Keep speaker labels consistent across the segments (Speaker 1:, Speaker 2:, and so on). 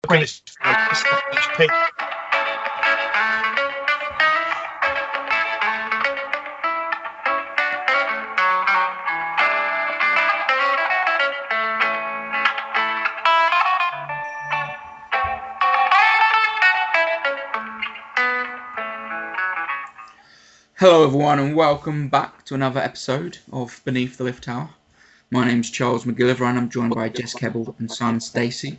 Speaker 1: Look at this HP.
Speaker 2: Hello everyone and welcome back to another episode of Beneath the Lift Tower. My name's Charles McGilliver and I'm joined by Jess Keble and Simon Stacey.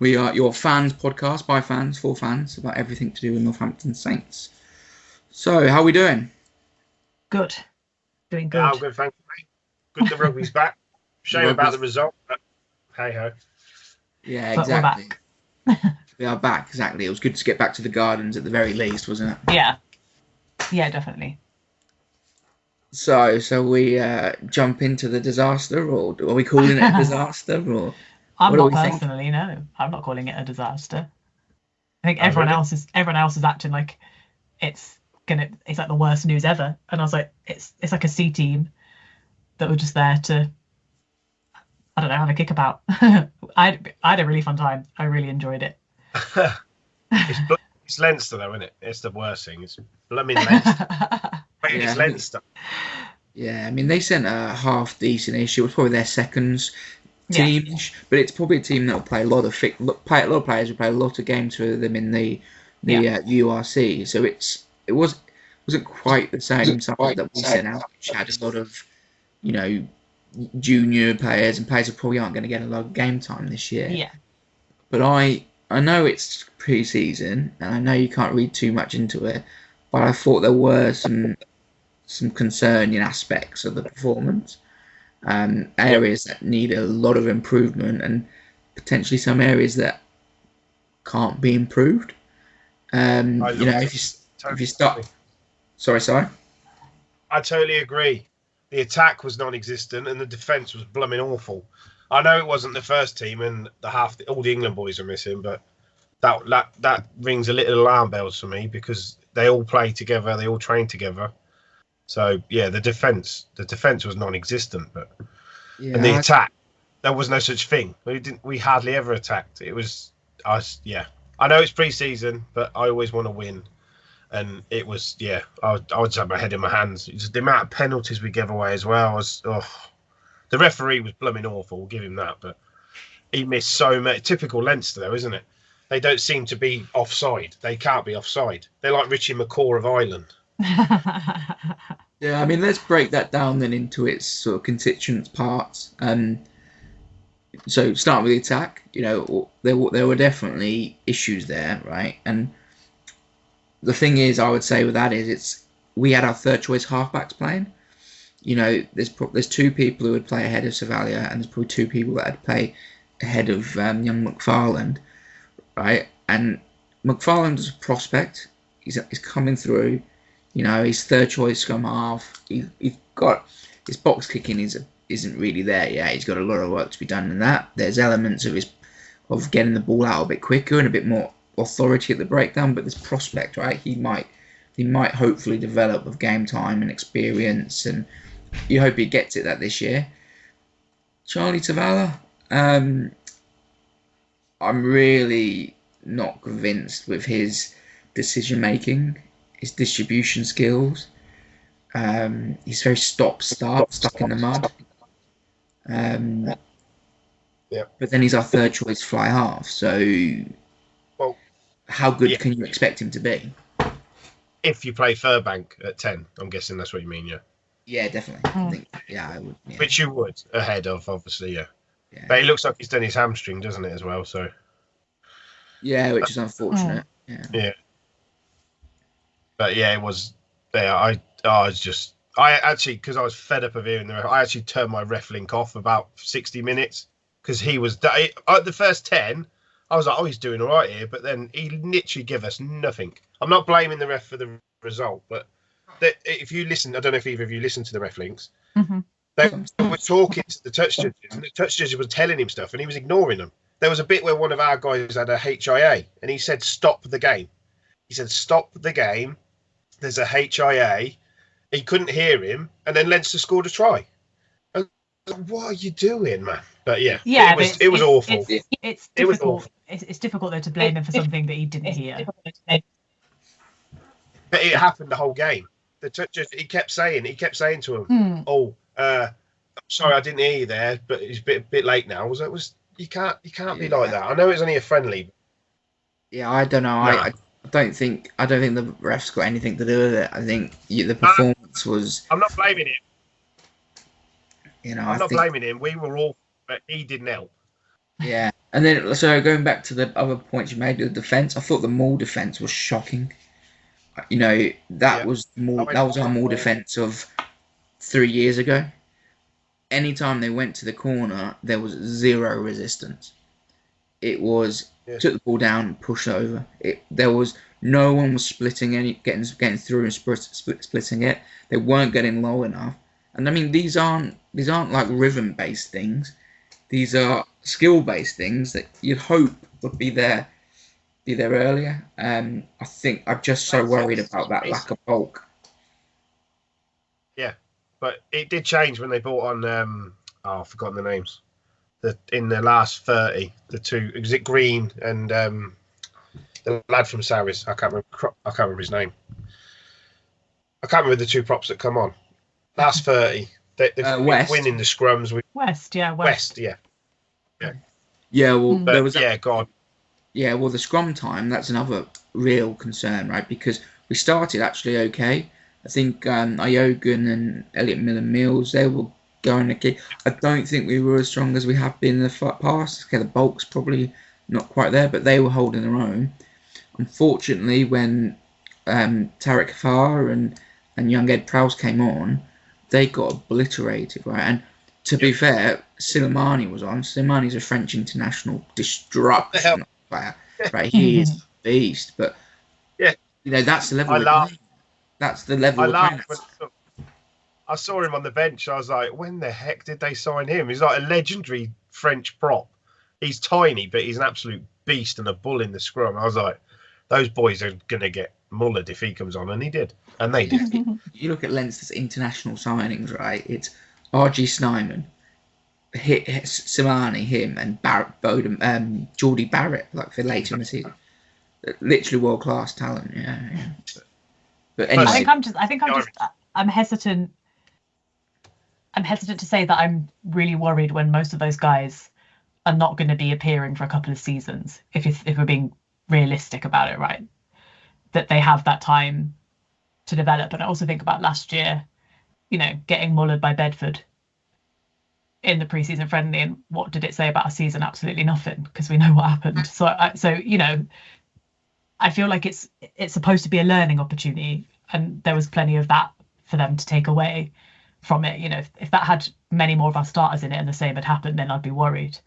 Speaker 2: We are your fans podcast, by fans, for fans, about everything to do with Northampton Saints. So, how are we doing?
Speaker 3: Good. Doing good.
Speaker 1: Yeah, I'm good, thank you, mate. Good the rugby's back. Shame about the result, but hey-ho.
Speaker 2: Yeah,
Speaker 3: But
Speaker 2: exactly.
Speaker 3: we're back.
Speaker 2: We are back, exactly. It was good to get back to the Gardens at the very least, wasn't it?
Speaker 3: Yeah, definitely.
Speaker 2: So we jump into the disaster, or are we calling it a disaster? Or
Speaker 3: I'm
Speaker 2: what do
Speaker 3: not
Speaker 2: we think?
Speaker 3: personally, no. I'm not calling it a disaster. I think everyone else is acting like it's like the worst news ever. And I was like, it's like a C team that were just there to, I don't know, have a kick about. I had a really fun time. I really enjoyed it.
Speaker 1: It's Leinster, though, isn't it? It's the worst thing. It's blooming Leinster. It's Leinster.
Speaker 2: Yeah, I mean, they sent a half decent-ish. It was probably their second team-ish, but it's probably a team that will play a lot of players will play a lot of games for them in the URC. So it wasn't quite the same side that we sent out, which had a lot of, junior players and players who probably aren't going to get a lot of game time this year.
Speaker 3: Yeah.
Speaker 2: But I know it's pre-season, and I know you can't read too much into it, but I thought there were some concerning aspects of the performance, areas that need a lot of improvement, and potentially some areas that can't be improved. If you stop, sorry.
Speaker 1: I totally agree. The attack was non-existent, and the defence was blooming awful. I know it wasn't the first team, and all the England boys are missing, but that rings a little alarm bells for me because they all play together, they all train together. So yeah, the defence was non-existent, and the attack, there was no such thing. We hardly ever attacked. It was us. Yeah, I know it's pre-season, but I always want to win, and it was I would just have my head in my hands. Just the amount of penalties we gave away as well The referee was blooming awful, we'll give him that, but he missed so many. Typical Leinster, though, isn't it? They don't seem to be offside. They can't be offside. They're like Richie McCaw of Ireland.
Speaker 2: Yeah, I mean, let's break that down then into its sort of constituent parts. So starting with the attack, there were definitely issues there, right? And the thing is, I would say with that is, we had our third choice halfbacks playing. There's two people who would play ahead of Savalia, and there's probably two people that would play ahead of young McFarland, right? And McFarland is a prospect. He's coming through. His third choice scrum half. He's got his box kicking isn't really there yet. He's got a lot of work to be done in that. There's elements of getting the ball out a bit quicker and a bit more authority at the breakdown. But this prospect, right? He might hopefully develop with game time and experience, and you hope he gets that this year. Charlie Tavala, I'm really not convinced with his decision making, his distribution skills. He's very stop-start, stuck in the mud. But then he's our third choice fly half. So, how good can you expect him to be?
Speaker 1: If you play Furbank at 10, I'm guessing that's what you mean, yeah?
Speaker 2: Yeah, definitely. I think, I would. Yeah.
Speaker 1: Which you would, ahead of, obviously, yeah. But it looks like he's done his hamstring, doesn't it, as well? So.
Speaker 2: Yeah, which is unfortunate. Yeah.
Speaker 1: But yeah, it was. Yeah, I actually, because I was fed up of hearing I actually turned my ref link off about 60 minutes because he was at the first 10. I was like, he's doing all right here, but then he literally gave us nothing. I'm not blaming the ref for the result, but if you listen, I don't know if either of you listened to the ref links.
Speaker 3: Mm-hmm.
Speaker 1: They were talking to the touch judges, and the touch judges were telling him stuff, and he was ignoring them. There was a bit where one of our guys had a HIA, and he said, "Stop the game." He said, "Stop the game. There's a HIA." He couldn't hear him, and then Leinster scored a try. I was like, what are you doing, man? But it was awful.
Speaker 3: It's difficult. it's difficult though to blame him for something that he didn't hear.
Speaker 1: But it happened the whole game. He kept saying to him, "Oh, sorry, I didn't hear you there, but it's a bit late now." You can't be like that. I know it's only a friendly.
Speaker 2: Yeah, I don't know.
Speaker 1: Nah.
Speaker 2: I don't think the refs got anything to do with it. I think the performance was.
Speaker 1: I'm not blaming him.
Speaker 2: I'm
Speaker 1: not blaming him. We were all, but he didn't help.
Speaker 2: Yeah, and then so going back to the other points you made, the defence. I thought the Maul defence was shocking. That was our Maul defence of 3 years ago. Anytime they went to the corner, there was zero resistance. It was took the ball down, push over. There was no one was splitting getting through and splitting it. They weren't getting low enough. And I mean, these aren't like rhythm based things. These are skill based things that you'd hope would be there earlier. I think I'm just so worried about that lack of bulk.
Speaker 1: Yeah, but it did change when they brought on. I've forgotten the names. In the last 30, the two, was it Green and the lad from Saris? I can't remember his name. I can't remember the two props that come on. Last 30, they
Speaker 2: West.
Speaker 1: winning the scrums with
Speaker 3: West.
Speaker 2: Yeah, well, there was
Speaker 1: God.
Speaker 2: Yeah, well, the scrum time, that's another real concern, right? Because we started actually okay. I think Iogun and Elliot Miller-Mills, they were going okay. I don't think we were as strong as we have been in the past. Okay, the bulk's probably not quite there, but they were holding their own. Unfortunately, when Tarek Kafar and young Ed Prowse came on, they got obliterated, right? And to be fair, Silimani was on. Silimani's a French international destruction player, right? He is a beast, but that's the level. That's the level.
Speaker 1: I laughed when I saw him on the bench. I was like, when the heck did they sign him? He's like a legendary French prop. He's tiny, but he's an absolute beast and a bull in the scrum. I was like, those boys are going to get mullered if he comes on, and he did. And they did.
Speaker 2: You look at Leinster's international signings, right? It's R.G. Snyman, Simani, him, and Geordie Barrett, like for later in the season. Literally world-class talent, yeah. But anyway,
Speaker 3: I'm hesitant. I'm hesitant to say that I'm really worried when most of those guys are not going to be appearing for a couple of seasons. If we're being realistic about it, right? That they have that time to develop. And I also think about last year, getting mullered by Bedford in the preseason friendly, and what did it say about a season? Absolutely nothing, because we know what happened. So I feel like it's supposed to be a learning opportunity, and there was plenty of that for them to take away from it. If that had many more of our starters in it and the same had happened, then I'd be worried.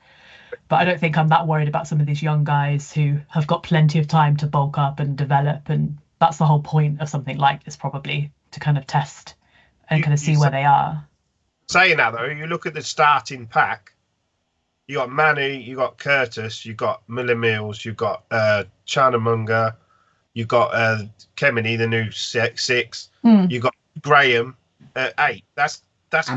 Speaker 3: But I don't think I'm that worried about some of these young guys who have got plenty of time to bulk up and develop, and that's the whole point of something like this, probably, to kind of test and kind of see where they are.
Speaker 1: Saying that though, you look at the starting pack. You got Manu, you got Curtis, you got Miller Mills, you got Chanamunga, you got Kemeny, the new 6. You got Graham at 8. That's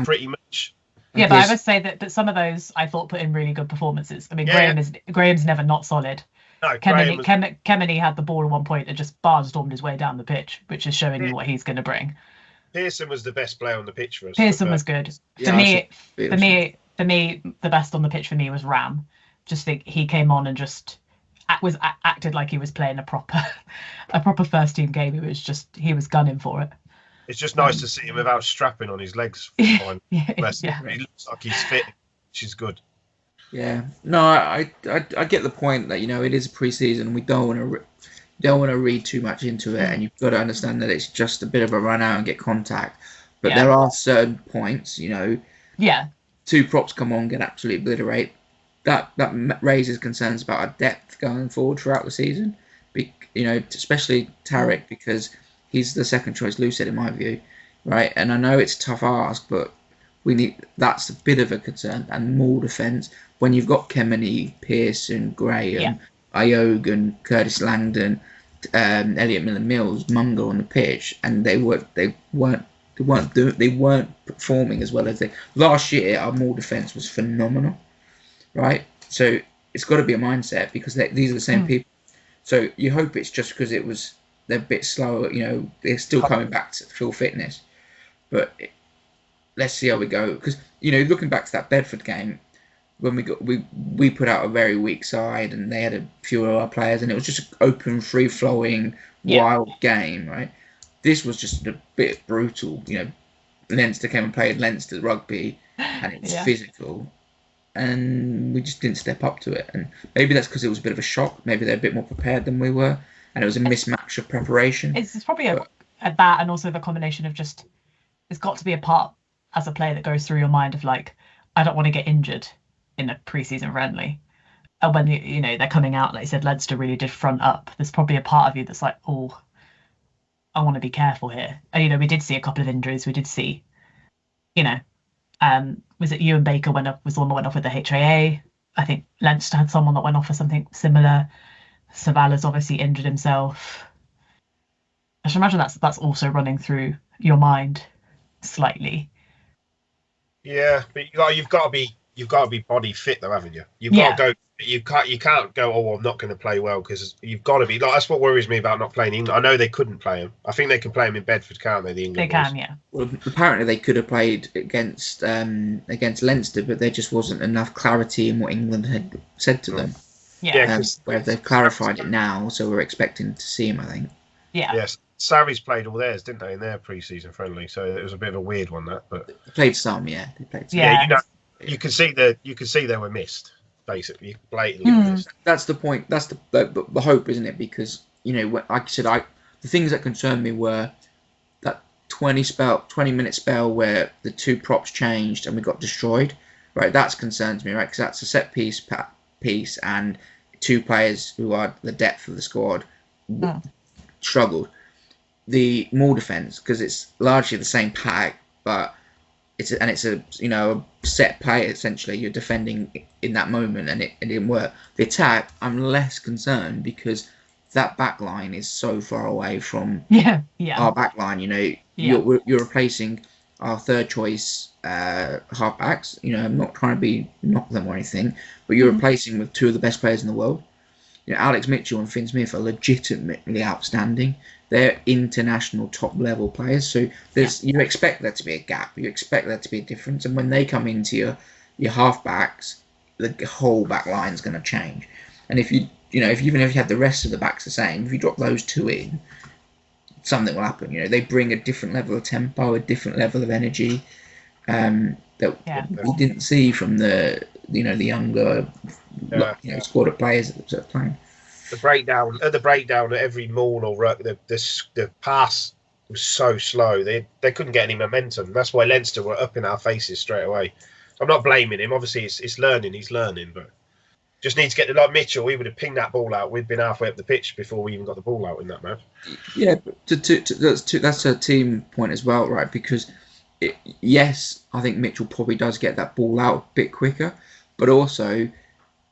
Speaker 1: pretty much.
Speaker 3: Yeah, but I must say that some of those I thought put in really good performances. I mean, Graham's never not solid.
Speaker 1: No,
Speaker 3: Kemeny had the ball at one point and just barnstormed his way down the pitch, which is showing you what he's going to bring.
Speaker 1: Pearson was the best player on the pitch for us.
Speaker 3: Pearson was good. For me, the best on the pitch for me was Ram. Just think he came on and just acted like he was playing a proper first team game. He was gunning for it.
Speaker 1: It's just nice to see him without strapping on his legs. He looks like he's fit, which is good.
Speaker 2: Yeah, no, I get the point that it is a pre-season. We don't want to read too much into it, and you've got to understand that it's just a bit of a run out and get contact. But there are certain points, two props come on, get absolutely obliterate. That raises concerns about our depth going forward throughout the season. Especially Tarek, because he's the second choice loosehead in my view, right? And I know it's a tough ask, but that's a bit of a concern. And more defence when you've got Kemeny, Pearson, Graham, Iogun, Curtis Langdon, Elliot Miller-Mills, Mungo on the pitch, and they weren't performing as well as they last year. Our more defence was phenomenal, right? So it's got to be a mindset because these are the same people. So you hope it's just because they're a bit slower. They're still coming back to full fitness. But let's see how we go. Because looking back to that Bedford game, when we put out a very weak side and they had a few of our players, and it was just an open, free flowing, wild game, right? This was just a bit brutal. Leinster came and played Leinster rugby, and it was physical, and we just didn't step up to it. And maybe that's because it was a bit of a shock. Maybe they're a bit more prepared than we were, and it was a mismatch of preparation.
Speaker 3: It's probably a that, and also the combination of just there's got to be a part as a player that goes through your mind of like, I don't want to get injured in a preseason friendly. And when they're coming out, like you said, Leinster really did front up. There's probably a part of you that's like, oh, I want to be careful here. And we did see a couple of injuries. We did see, was it Ewan Baker was the one that went off with the HIA? I think Leinster had someone that went off for something similar. Savala's obviously injured himself. I should imagine that's also running through your mind slightly.
Speaker 1: Yeah, but you've got to be body fit though, haven't you? You've got to go. You can't go. Oh, I'm not going to play well, because you've got to be. That's what worries me about not playing England. I know they couldn't play him. I think they can play him in Bedford, can't they? The England.
Speaker 3: They can, yeah.
Speaker 2: Well, apparently they could have played against Leinster, but there just wasn't enough clarity in what England had said to them.
Speaker 3: Yeah.
Speaker 2: Where they've clarified it now, so we're expecting to see him, I think.
Speaker 3: Yeah.
Speaker 1: Yes. Sarries played all theirs, didn't they, in their pre-season friendly? So it was a bit of a weird one, that. But
Speaker 2: they played some, yeah. They played some.
Speaker 3: Yeah.
Speaker 1: You can see they were missed, basically, blatantly missed. That's
Speaker 2: the point. That's the hope, isn't it? Because like I said, the things that concerned me were that 20-minute spell where the two props changed and we got destroyed. Right, that concerns me, right? Because that's a set piece and two players who are the depth of the squad struggled. The Maul defence, because it's largely the same pack, but it's a set play essentially. You're defending in that moment, and it didn't work. The attack, I'm less concerned because that back line is so far away from our back line. You're replacing our third choice halfbacks. I'm not trying to knock them or anything, but you're replacing with two of the best players in the world. Alex Mitchell and Finn Smith are legitimately outstanding. They're international top level players, so you expect there to be a gap, you expect there to be a difference, and when they come into your halfbacks, the whole back line is going to change. And if even if you had the rest of the backs the same, if you drop those two in, something will happen. They bring a different level of tempo, a different level of energy that we didn't see from the younger squad of players that were playing.
Speaker 1: The breakdown at every maul or ruck, the pass was so slow. They couldn't get any momentum. That's why Leinster were up in our faces straight away. I'm not blaming him. Obviously, it's learning. He's learning, but just need to get like Mitchell. We would have pinged that ball out. We'd been halfway up the pitch before we even got the ball out in that match.
Speaker 2: Yeah, but that's a team point as well, right? Because I think Mitchell probably does get that ball out a bit quicker, but also,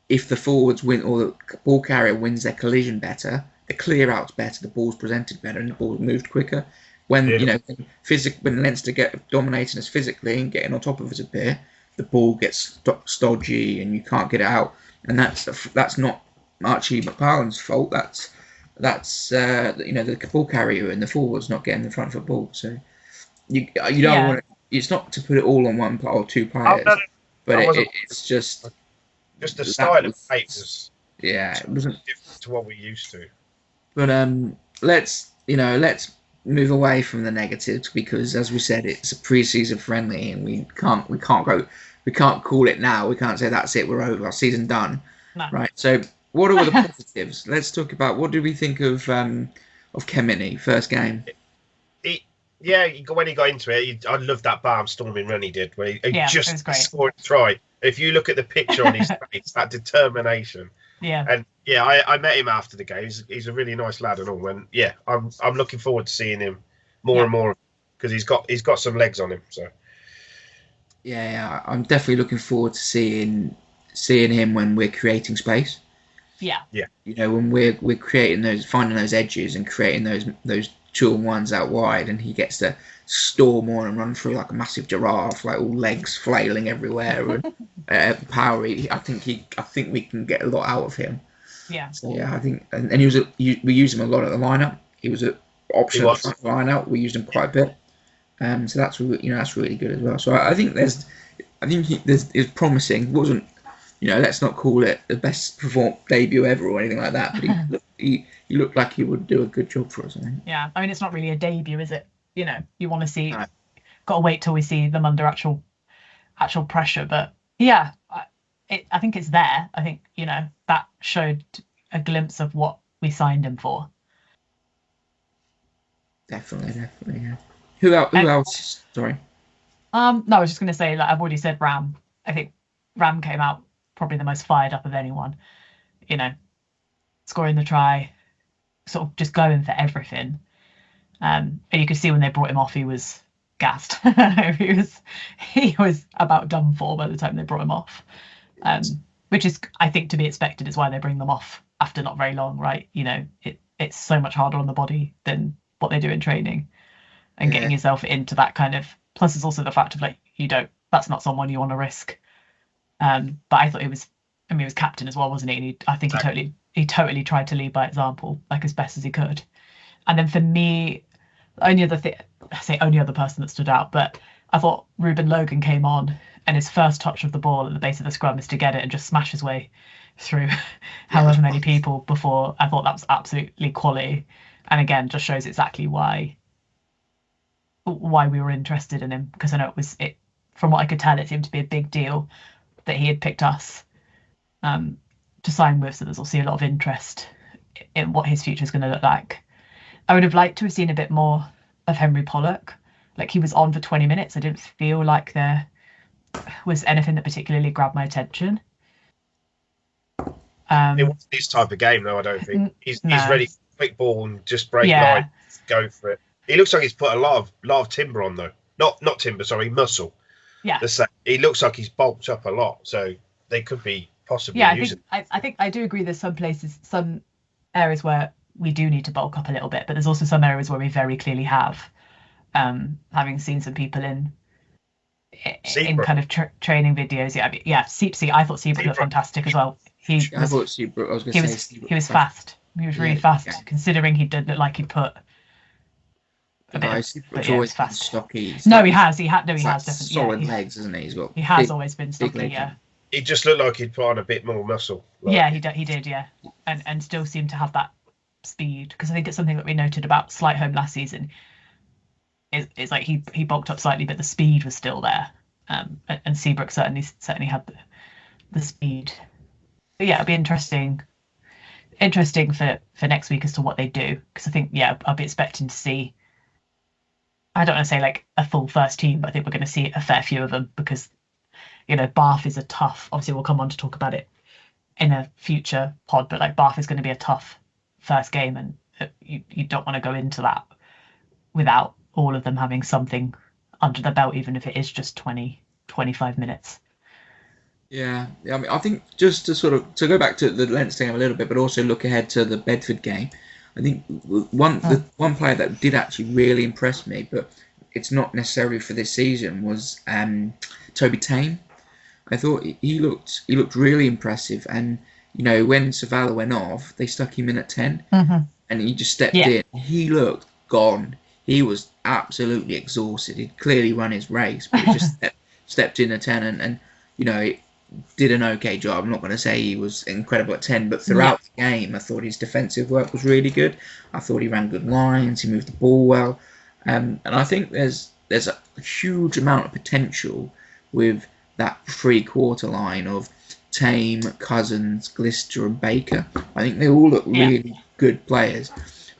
Speaker 2: if the forwards win or the ball carrier wins their collision better, the clear out's better, the ball's presented better, and the ball's moved quicker. When when Leinster get dominating us physically and getting on top of us a bit, the ball gets stodgy and you can't get it out. And that's not Archie McParland's fault. That's the ball carrier and the forwards not getting in front of the ball. So you don't want it's not to put it all on one player or two players, but it's just
Speaker 1: the style of play was
Speaker 2: it wasn't
Speaker 1: different to what we used to.
Speaker 2: But let's move away from the negatives, because as we said, it's a pre-season friendly and we can't call it now. We can't say that's it, we're over, our season done.
Speaker 3: No.
Speaker 2: Right. So what are all the positives? Let's talk about what do we think of Kemeny first game.
Speaker 1: When he got into it, I loved that barnstorming run he did, where he just scored a try. If you look at the picture on his face, that determination.
Speaker 3: Yeah.
Speaker 1: And I met him after the game. He's a really nice lad and all. And I'm looking forward to seeing him more and more, because he's got some legs on him. So.
Speaker 2: Yeah, I'm definitely looking forward to seeing him when we're creating space.
Speaker 3: Yeah.
Speaker 1: Yeah.
Speaker 2: When we're creating finding those edges and creating those 2-on-1s out wide, and he gets to storm on and run through like a massive giraffe, like all legs flailing everywhere. And power, I think we can get a lot out of him.
Speaker 3: Yeah.
Speaker 2: So yeah, I think, and he was we used him a lot at the lineup. He was an option at the lineup. We used him quite a bit. So that's really good as well. So I think it's promising. It wasn't, let's not call it the best performed debut ever or anything like that. But he looked like he would do a good job for us, I think.
Speaker 3: Yeah, I mean, it's not really a debut, is it? You want to see. Got to wait till we see them under actual pressure. But yeah, I think it's there. I think that showed a glimpse of what we signed him for.
Speaker 2: Definitely, yeah. Who else? Sorry.
Speaker 3: No, I was just going to say, like I've already said, Ram. I think Ram came out probably the most fired up of anyone. Scoring the try, sort of just going for everything. And you could see when they brought him off, he was gassed. he was about done for by the time they brought him off. Which is, I think, to be expected. Is why they bring them off after not very long, right? It's so much harder on the body than what they do in training. And getting yourself into that kind of, plus there's also the fact of like that's not someone you want to risk. But I thought he was captain as well, wasn't he? And I think he totally tried to lead by example, like as best as he could. And then for me, the only other person that stood out, but I thought Ruben Logan came on, and his first touch of the ball at the base of the scrum is to get it and just smash his way through however many people before. I thought that was absolutely quality, and again just shows exactly why we were interested in him, because I know it from what I could tell, it seemed to be a big deal that he had picked us to sign with. So there's also a lot of interest in what his future is going to look like. I would have liked to have seen a bit more of Henry Pollock. Like, he was on for 20 minutes. I didn't feel like there was anything that particularly grabbed my attention.
Speaker 1: It wasn't his type of game, though, I don't think. He's ready for quick ball and just break line, go for it. He looks like he's put a lot of timber on, though. Not timber, sorry, muscle.
Speaker 3: Yeah.
Speaker 1: He looks like he's bulked up a lot, so they could be possibly using.
Speaker 3: I think I do agree. There's some areas where we do need to bulk up a little bit, but there's also some areas where we very clearly have. Having seen some people in kind of training videos, I thought Seabrook looked fantastic as well. He was fast. He was really fast, considering he did look like he put.
Speaker 2: He's always fast. Stocky.
Speaker 3: No, he has. He has definitely
Speaker 2: solid legs, isn't he?
Speaker 3: He has always been stocky. Yeah.
Speaker 1: He just looked like he'd put on a bit more muscle.
Speaker 3: He did. Yeah, and still seemed to have that speed, because I think it's something that we noted about Slightholme last season. It's like he bulked up slightly, but the speed was still there. And Seabrook certainly had the speed. But yeah, it'll be interesting for next week as to what they do, because I think I'll be expecting to see. I don't want to say like a full first team, but I think we're going to see a fair few of them, because Bath is a tough. Obviously, we'll come on to talk about it in a future pod, but like Bath is going to be a tough first game, and you don't want to go into that without all of them having something under their belt, even if it is just 20-25 minutes.
Speaker 2: Yeah, I mean, I think just to go back to the Leinster game a little bit, but also look ahead to the Bedford game. I think the one player that did actually really impress me, but it's not necessarily for this season, was Toby Tame. I thought he looked really impressive, and when Savala went off, they stuck him in at 10, and he just stepped in. He looked gone. He was absolutely exhausted. He'd clearly run his race, but he just stepped in at 10, and did an okay job. I'm not going to say he was incredible at 10, but throughout the game, I thought his defensive work was really good. I thought he ran good lines. He moved the ball well, and I think there's a huge amount of potential with that 3/4 line of Tame, Cousins, Glister, and Baker. I think they all look really good players,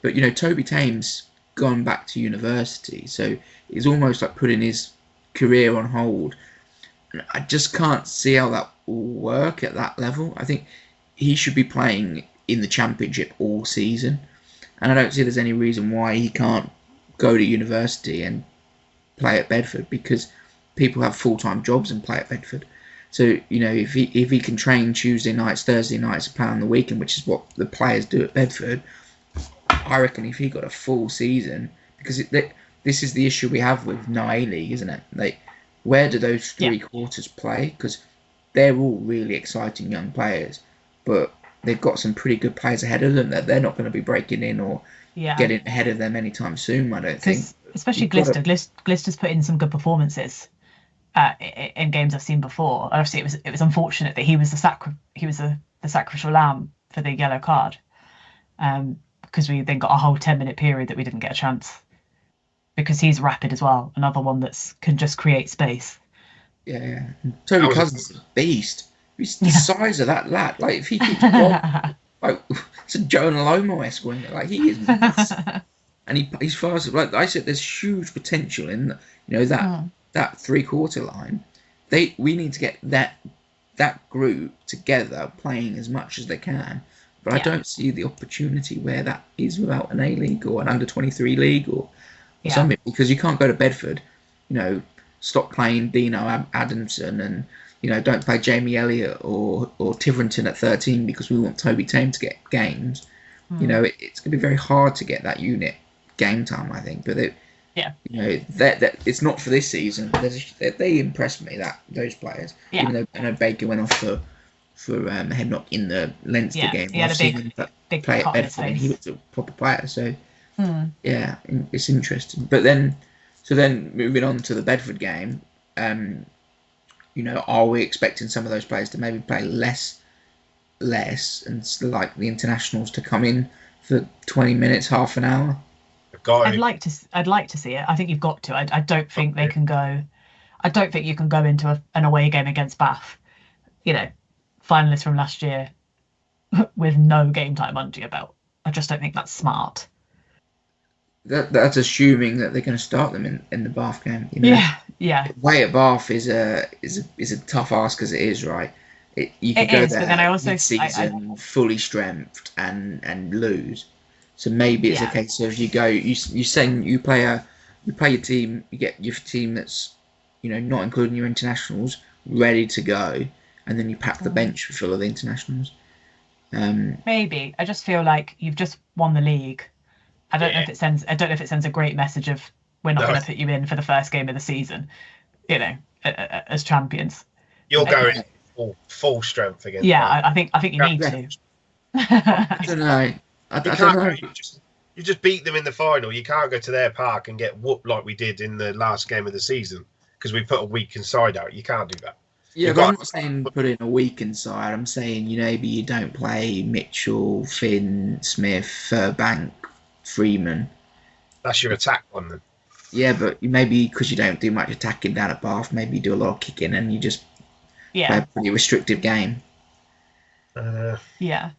Speaker 2: but Toby Tame's gone back to university, so he's almost like putting his career on hold. I just can't see how that will work at that level. I think he should be playing in the Championship all season, and I don't see there's any reason why he can't go to university and play at Bedford, because people have full-time jobs and play at Bedford. So if he can train Tuesday nights, Thursday nights, play on the weekend, which is what the players do at Bedford, I reckon if he got a full season, because this is the issue we have with no A-League, isn't it? Like, where do those three quarters play? Because they're all really exciting young players, but they've got some pretty good players ahead of them that they're not going to be breaking in or getting ahead of them anytime soon, I don't think.
Speaker 3: Especially Glister. Glister's put in some good performances in games I've seen before. Obviously, it was unfortunate that he was the sacrificial lamb for the yellow card, because we then got a whole 10-minute period that we didn't get a chance. Because he's rapid as well, another one that can just create space.
Speaker 2: Yeah. Toby Cousins is a beast. He's the size of that lad. Like, if he keeps going, like, it's a Jonah Lomo-esque, wasn't it? Like, he is massive. And he's fast. Like I said, there's huge potential in that three-quarter line. We need to get that group together playing as much as they can. But I don't see the opportunity where that is without an A-League or an under-23 league or something, because you can't go to Bedford, stop playing Dino Adamson and, don't play Jamie Elliott or Tiverington at 13 because we want Toby Tame to get games. It's going to be very hard to get that unit game time, I think. But that it's not for this season. They impressed me, those players. Even though I know Baker went off for head knock in the Leinster game.
Speaker 3: He had a big
Speaker 2: play at Bedford, and he was a proper player. So it's interesting. But then moving on to the Bedford game, are we expecting some of those players to maybe play less, and like the internationals to come in for 20 minutes, half an hour?
Speaker 3: I'd like to see it. I think you've got to. I don't think they can go. I don't think you can go into an away game against Bath, finalists from last year, with no game time under your belt. I just don't think that's smart.
Speaker 2: That's assuming that they're going to start them in the Bath game.
Speaker 3: Yeah.
Speaker 2: Away at Bath is a tough ask as it is, right? You could go there but then I also mid-season fully strengthed and lose. So maybe it's a case of you go, you play your team, you get your team that's not including your internationals ready to go, and then you pack the bench full of the internationals.
Speaker 3: Maybe I just feel like you've just won the league. I don't know if it sends a great message of we're not going to put you in for the first game of the season, as champions.
Speaker 1: You're going full strength again.
Speaker 3: Yeah, I think you need to.
Speaker 2: I don't know. I don't know.
Speaker 1: You just beat them in the final. You can't go to their park and get whooped like we did in the last game of the season because we put a weakened side out. You can't do that.
Speaker 2: Yeah, but I'm not saying put in a weakened side. I'm saying maybe you don't play Mitchell, Finn, Smith, Furbank, Freeman.
Speaker 1: That's your attack one then.
Speaker 2: Yeah, but maybe because you don't do much attacking down at Bath, maybe you do a lot of kicking and you just play a pretty restrictive game.
Speaker 3: Yeah.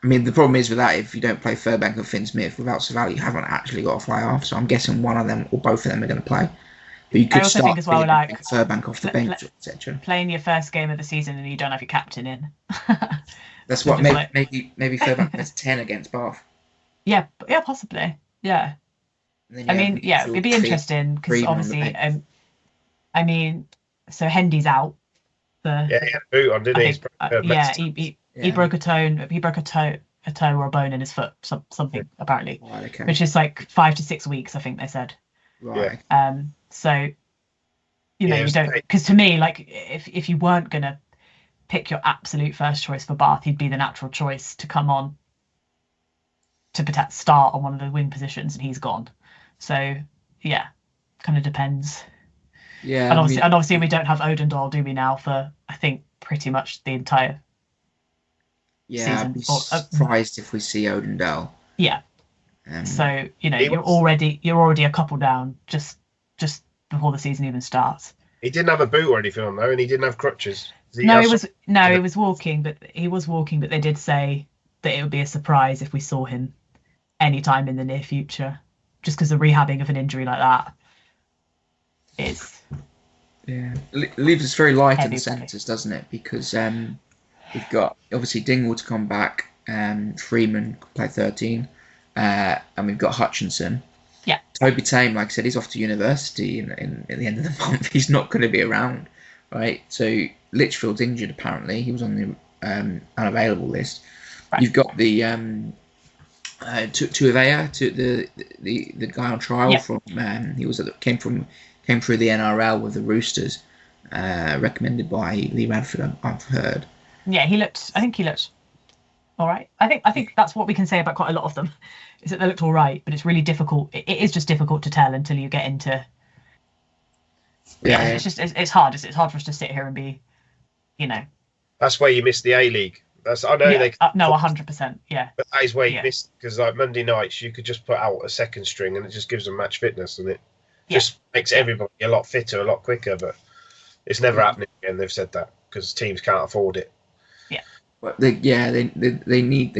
Speaker 2: I mean, the problem is with that, if you don't play Furbank or Finn Smith without Savali, you haven't actually got a fly off. So I'm guessing one of them or both of them are going to play. But you could start as well, like Furbank off the bench, etc.
Speaker 3: Playing your first game of the season and you don't have your captain in.
Speaker 2: That's what maybe Furbank has 10 against Bath.
Speaker 3: Yeah, possibly. Yeah. It'd be interesting because obviously, so Hendy's out.
Speaker 1: He had a boot on, didn't he?
Speaker 3: He broke a toe. He broke a toe or a bone in his foot, something apparently, which is like 5 to 6 weeks, I think they said.
Speaker 2: Right.
Speaker 3: So, you don't, because to me, like, if you weren't gonna pick your absolute first choice for Bath, he'd be the natural choice to come on to start on one of the wing positions, and he's gone. So yeah, kind of depends.
Speaker 2: Yeah,
Speaker 3: and obviously we don't have Odendahl, do we now, for I think pretty much the entire season.
Speaker 2: I'd be surprised if we see Odendahl.
Speaker 3: Yeah. So you're already a couple down just before the season even starts.
Speaker 1: He didn't have a boot or anything on though, and he didn't have crutches.
Speaker 3: He was walking, but they did say that it would be a surprise if we saw him anytime in the near future, just because the rehabbing of an injury like that is
Speaker 2: leaves us very light in the centres, doesn't it? Because we've got obviously Dingwall to come back, Freeman can play 13, and we've got Hutchinson.
Speaker 3: Yeah. Toby
Speaker 2: Tame, like I said, he's off to university in at the end of the month. He's not going to be around, right? So Litchfield's injured apparently. He was on the unavailable list. Right. You've got the Tuivasa, to the guy on trial
Speaker 3: Yeah.
Speaker 2: from came through the NRL with the Roosters, recommended by Lee Radford. I've heard.
Speaker 3: Yeah, I think he looked all right. I think that's what we can say about quite a lot of them, is that they looked all right, but it's really difficult. It is just difficult to tell until you get into. Yeah, it's hard. It's hard for us to sit here and be, you know.
Speaker 1: That's where you miss the A-League. I know they.
Speaker 3: No, 100%. Yeah.
Speaker 1: But that is where you miss, because like Monday nights you could just put out a second string and it just gives them match fitness, and it just makes everybody a lot fitter, a lot quicker. But it's never happening again. They've said that because teams can't afford it.
Speaker 2: Yeah. But they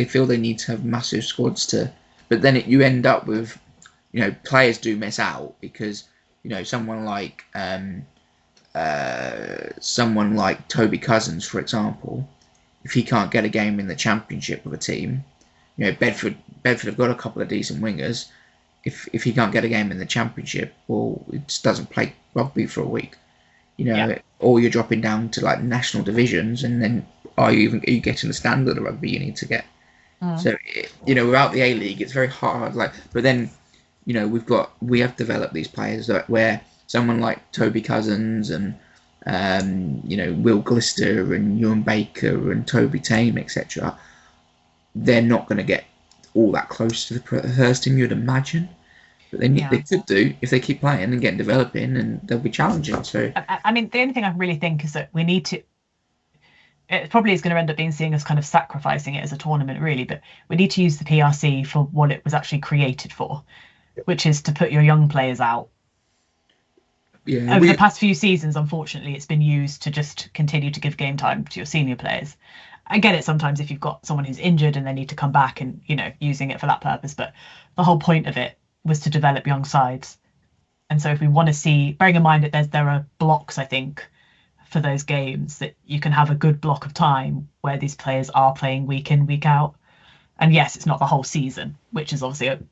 Speaker 2: feel they need to have massive squads to. But then you end up with, players do miss out because someone like Toby Cousins, for example. If he can't get a game in the Championship with a team, Bedford have got a couple of decent wingers. If he can't get a game in the Championship, well, it just doesn't play rugby for a week. Or you're dropping down to like national divisions, and then are you getting the standard of rugby you need to get? So without the A-League, it's very hard. But then we have developed these players where someone like Toby Cousins and Will Glister and Ewan Baker and Toby Tame, etc. They're not going to get all that close to the first team, you'd imagine. But they could do if they keep playing and get developing, and they'll be challenging. So
Speaker 3: I mean, the only thing I really think is that we need to. It probably is going to end up being seeing us kind of sacrificing it as a tournament, really. But we need to use the PRC for what it was actually created for, which is to put your young players out.
Speaker 2: Yeah,
Speaker 3: Over the past few seasons, unfortunately, it's been used to just continue to give game time to your senior players. I get it sometimes if you've got someone who's injured and they need to come back and, using it for that purpose. But the whole point of it was to develop young sides. And so if we want to see, bearing in mind that there are blocks, I think, for those games, that you can have a good block of time where these players are playing week in, week out. And yes, it's not the whole season, which is obviously,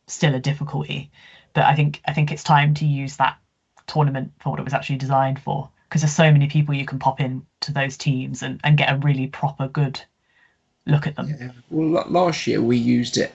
Speaker 3: still a difficulty. But I think it's time to use that tournament for what it was actually designed for, because there's so many people you can pop in to those teams and get a really proper good look at them.
Speaker 2: Yeah. Well, last year we used it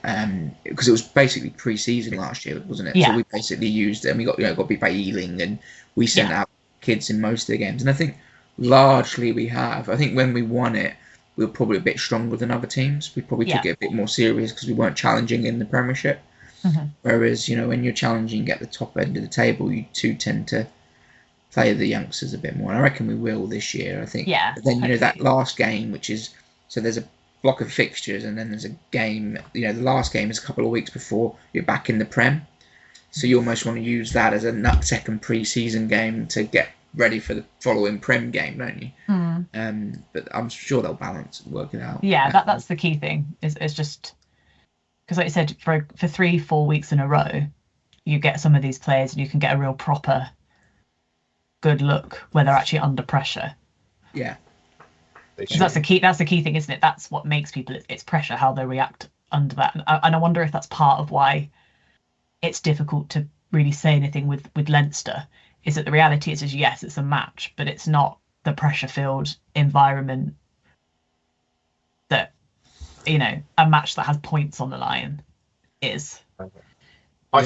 Speaker 2: because it was basically pre-season last year, wasn't it?
Speaker 3: Yeah.
Speaker 2: So we basically used it, and we got beat by Ealing, and we sent out kids in most of the games. And I think largely we have. I think when we won it, we were probably a bit stronger than other teams. We probably took it a bit more serious because we weren't challenging in the Premiership.
Speaker 3: Mm-hmm.
Speaker 2: Whereas, when you're challenging at the top end of the table, you do tend to play the youngsters a bit more. And I reckon we will this year, I think.
Speaker 3: Yeah.
Speaker 2: But then, that last game, which is... So there's a block of fixtures, and then there's a game... the last game is a couple of weeks before you're back in the Prem. So you almost want to use that as a second pre-season game to get ready for the following Prem game, don't you?
Speaker 3: Mm.
Speaker 2: But I'm sure they'll balance and work it out.
Speaker 3: Yeah, that's the key thing, is just... Because like you said, for 3-4 weeks in a row, you get some of these players and you can get a real proper good look where they're actually under pressure.
Speaker 2: Yeah.
Speaker 3: That's the key thing, isn't it? That's what makes people, it's pressure, how they react under that. And I wonder if that's part of why it's difficult to really say anything with Leinster, is that the reality is yes, it's a match, but it's not the pressure-filled environment that, a match that has points on the line is.
Speaker 1: I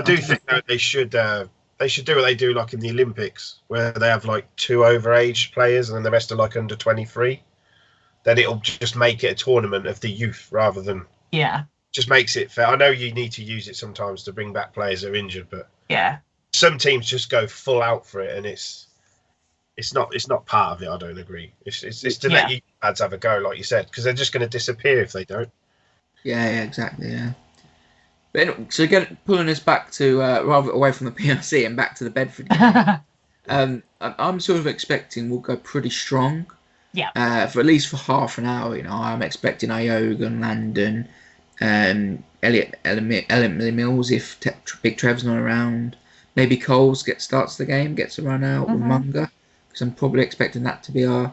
Speaker 1: do think that they should do what they do like in the Olympics, where they have like 2 overage players and then the rest are like under 23. Then it'll just make it a tournament of the youth rather than just makes it fair. I know you need to use it sometimes to bring back players that are injured, but some teams just go full out for it, and it's not part of it. I don't agree. It's to let you lads have a go, like you said, because they're just going to disappear if they don't.
Speaker 2: Yeah, exactly. Yeah. But anyway, so pulling us back to rather away from the PRC and back to the Bedford game. I'm sort of expecting we'll go pretty strong.
Speaker 3: Yeah.
Speaker 2: For at least for half an hour, I'm expecting Iogan, Landon, Elliot Mills if Big Trev's not around. Maybe Coles starts the game, gets a run out with Munger, because I'm probably expecting that to be our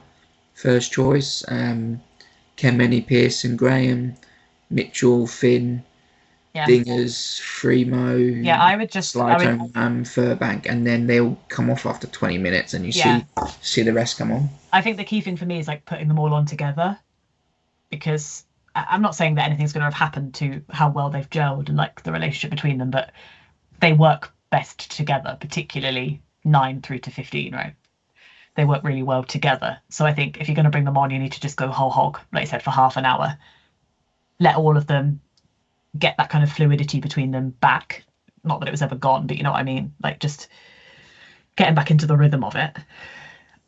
Speaker 2: first choice. Kenmany, Pearson, Graham, Mitchell, Finn, Dingers, Freemo,
Speaker 3: I would just
Speaker 2: Furbank, and then they'll come off after 20 minutes, and you see the rest come on.
Speaker 3: I think the key thing for me is like putting them all on together, because I'm not saying that anything's going to have happened to how well they've gelled and like the relationship between them, but they work best together, particularly 9 through to 15, right? They work really well together. So I think if you're going to bring them on, you need to just go whole hog, like I said, for half an hour. Let all of them get that kind of fluidity between them back. Not that it was ever gone, but you know what I mean? Like just getting back into the rhythm of it.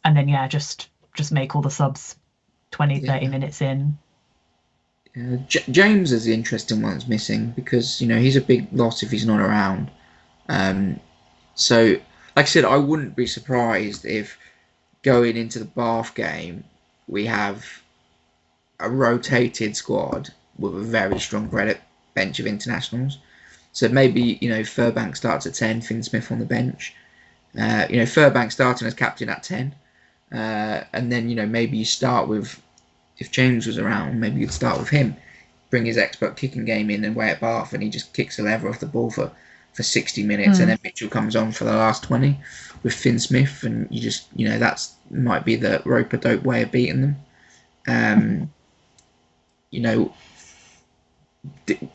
Speaker 3: And then, yeah, just make all the subs 20, 30 minutes in.
Speaker 2: James is the interesting one that's missing because, he's a big loss if he's not around. So, like I said, I wouldn't be surprised if going into the Bath game, we have a rotated squad with a very strong bench of internationals. So maybe, Furbank starts at 10, Finn Smith on the bench. Furbank starting as captain at 10. And then, maybe you start with, if James was around, maybe you'd start with him, bring his expert kicking game in and way at Bath, and he just kicks the lever off the ball for 60 minutes, and then Mitchell comes on for the last 20 with Finn Smith, and you just, that's might be the rope-a-dope way of beating them.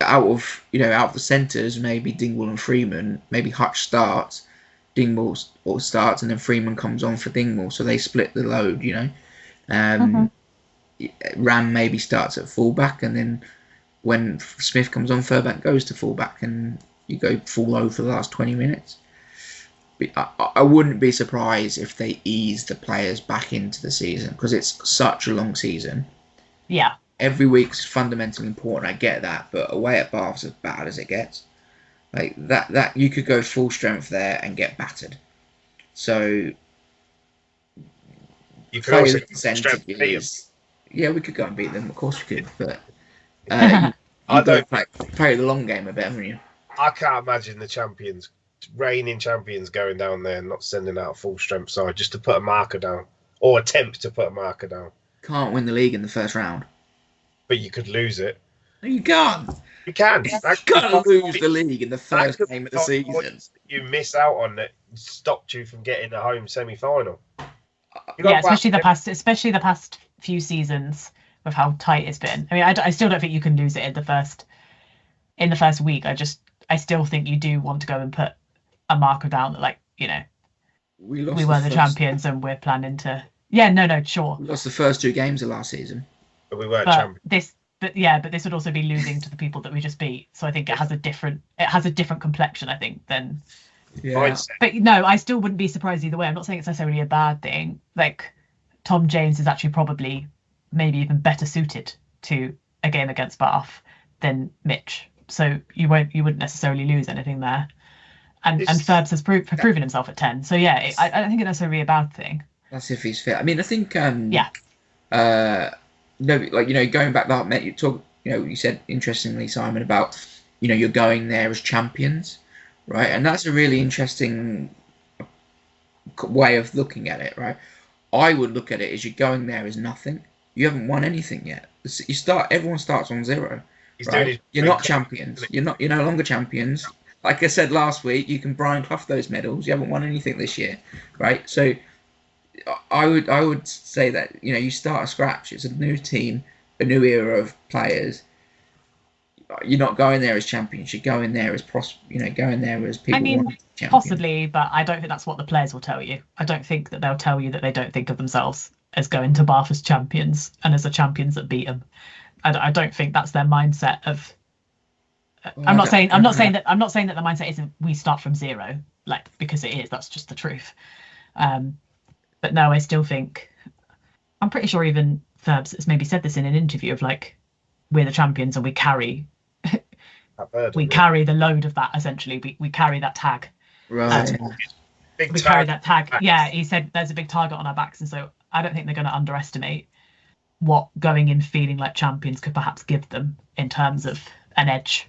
Speaker 2: Out of the centres, maybe Dingwall and Freeman, maybe Hutch starts, Dingwall starts, and then Freeman comes on for Dingwall, so they split the load. Ram maybe starts at fullback, and then when Smith comes on, Furbank goes to fullback, and you go full load for the last 20 minutes. But I wouldn't be surprised if they ease the players back into the season because it's such a long season.
Speaker 3: Yeah.
Speaker 2: Every week's fundamentally important. I get that, but away at Bath's as bad as it gets. Like that you could go full strength there and get battered. So
Speaker 1: you could also
Speaker 2: yeah, we could go and beat them. Of course we could, but I don't play the long game a bit, haven't you?
Speaker 1: I can't imagine the reigning champions going down there and not sending out a full strength side just to put a marker down or attempt to put a marker down.
Speaker 2: Can't win the league in the first round,
Speaker 1: but you could lose it.
Speaker 2: No, you can't.
Speaker 1: You can.
Speaker 2: You can't lose the league in the first game of the season.
Speaker 1: You miss out on that stopped you from getting a home semi-final.
Speaker 3: Yeah, especially the past few seasons with how tight it's been. I mean, I still don't think you can lose it in the first week. I still think you do want to go and put a marker down that, like, we were the champions and we're planning to. Yeah, no, sure.
Speaker 2: We lost the first 2 games of last season,
Speaker 1: but we weren't champions.
Speaker 3: But this would also be losing to the people that we just beat. So I think it has a different complexion, I think, than.
Speaker 2: Yeah.
Speaker 3: But no, I still wouldn't be surprised either way. I'm not saying it's necessarily a bad thing. Like, Tom James is actually probably maybe even better suited to a game against Bath than Mitch. So you wouldn't necessarily lose anything there. And Ferbs has proven himself at 10. So yeah, I don't think it's necessarily a bad thing.
Speaker 2: That's if he's fit. I mean, I think going back that met you said interestingly, Simon, about you're going there as champions, right? And that's a really interesting way of looking at it, right? I would look at it as you're going there as nothing. You haven't won anything yet. Everyone starts on 0. Right? You're not champions. You're no longer champions. Like I said last week, you can Brian Clough those medals. You haven't won anything this year, right? So I would say that you start at scratch. It's a new team, a new era of players. You're not going there as champions. You're going there as going there as people.
Speaker 3: I mean,
Speaker 2: want to
Speaker 3: possibly, but I don't think that's what the players will tell you. I don't think that they'll tell you that they don't think of themselves as going to Bath as champions and as the champions that beat them. I don't think that's their mindset of. I'm not saying that the mindset isn't we start from 0, like, because it is. That's just the truth. But no, I still think. I'm pretty sure even Ferbs has maybe said this in an interview of, like, we're the champions and we carry. Carry the load of that, essentially. We carry that tag.
Speaker 2: Right.
Speaker 3: Carry that tag. Yeah, he said there's a big target on our backs, and so I don't think they're going to underestimate what going in feeling like champions could perhaps give them in terms of an edge.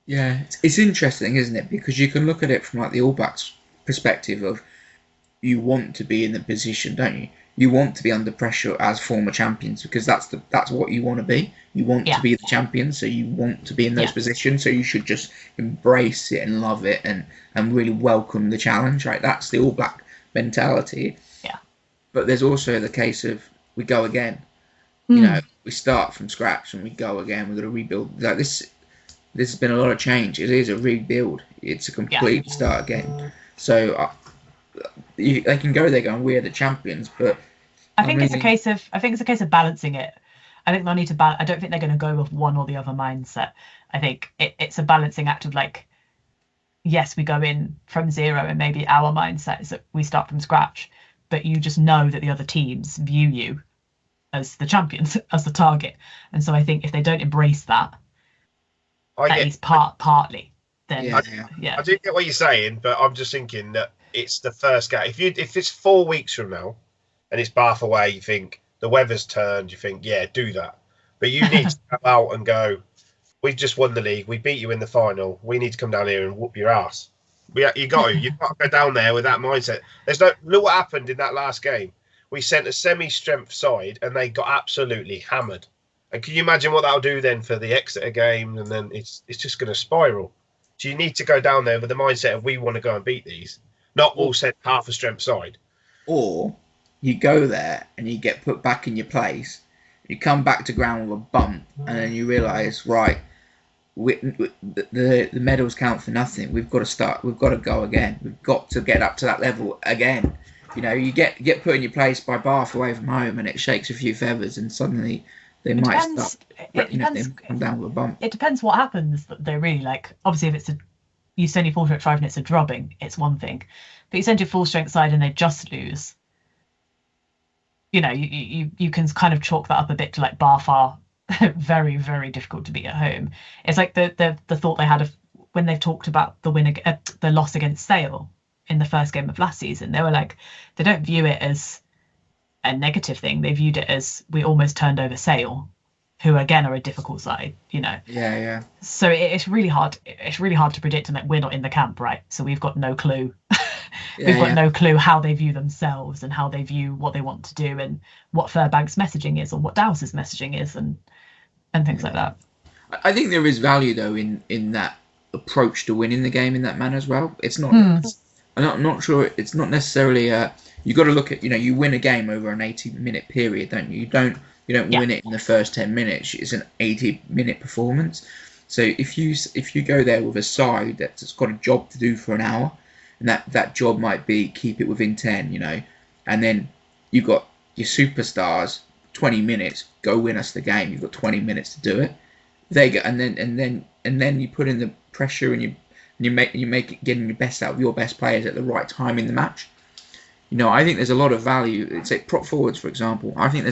Speaker 2: Yeah, it's interesting, isn't it? Because you can look at it from, like, the All Blacks perspective of you want to be in the position, don't you? You want to be under pressure as former champions because that's what you want to be. You want to be the champion, so you want to be in those positions. So you should just embrace it and love it and really welcome the challenge. Right? That's the All Black mentality.
Speaker 3: Yeah.
Speaker 2: But there's also the case of we go again. we start from scratch and we go again. We've got to rebuild. Like this has been a lot of change. It is a rebuild. It's a complete start again. So they can go there going, we're the champions, but
Speaker 3: I think it's a case of balancing it. I think they'll need to balance. I don't think they're going to go with one or the other mindset. I think it's a balancing act of like, yes, we go in from zero and maybe our mindset is that we start from scratch, but you just know that the other teams view you as the champions, as the target. And so I think if they don't embrace that, at least partly, then
Speaker 1: I do get what you're saying, but I'm just thinking that it's the first game. If it's 4 weeks from now and it's Bath away, you think the weather's turned, you think, yeah, do that. But you need to come out and go, we've just won the league, we beat you in the final, we need to come down here and whoop your ass. You've got to go down there with that mindset. Look what happened in that last game. We sent a semi-strength side and they got absolutely hammered. And can you imagine what that'll do then for the Exeter game? And then it's just going to spiral. So you need to go down there with the mindset of we want to go and beat these, not all sent half a strength side.
Speaker 2: Or you go there and you get put back in your place, you come back to ground with a bump, and then you realise, right, the medals count for nothing. We've got to start. We've got to go again. We've got to get up to that level again. You know, you get put in your place by Bath away from home, and it shakes a few feathers, and suddenly they might start. They come down with a bump.
Speaker 3: It depends what happens. They're really like, obviously, if you send your full strength side and it's a drubbing, it's one thing. But you send your full strength side and they just lose. You know, you can kind of chalk that up a bit to like Bath are very, very difficult to beat at home. It's like the thought they had of when they've talked about the loss against Sale in the first game of last season. They were like, they don't view it as a negative thing. They viewed it as we almost turned over Sale, who again are a difficult side, you know.
Speaker 2: Yeah.
Speaker 3: So it's really hard. It's really hard to predict, and like we're not in the camp, right? So we've got no clue. We've got no clue how they view themselves and how they view what they want to do and what Fairbank's messaging is or what Dowse's messaging is and things like that.
Speaker 2: I think there is value though in that approach to winning the game in that manner as well. It's not. I'm not sure. It's not necessarily. You got to look at. You know, you win a game over an 80-minute period, don't you? You don't win it in the first 10 minutes. It's an 80-minute performance. So if you go there with a side that's got a job to do for an hour, and that job might be keep it within 10, you know, and then you've got your superstars 20 minutes, go win us the game. You've got 20 minutes to do it. They go, and then you put in the pressure and you make it getting the best out of your best players at the right time in the match. You know, I think there's a lot of value. It's like prop forwards, for example. I think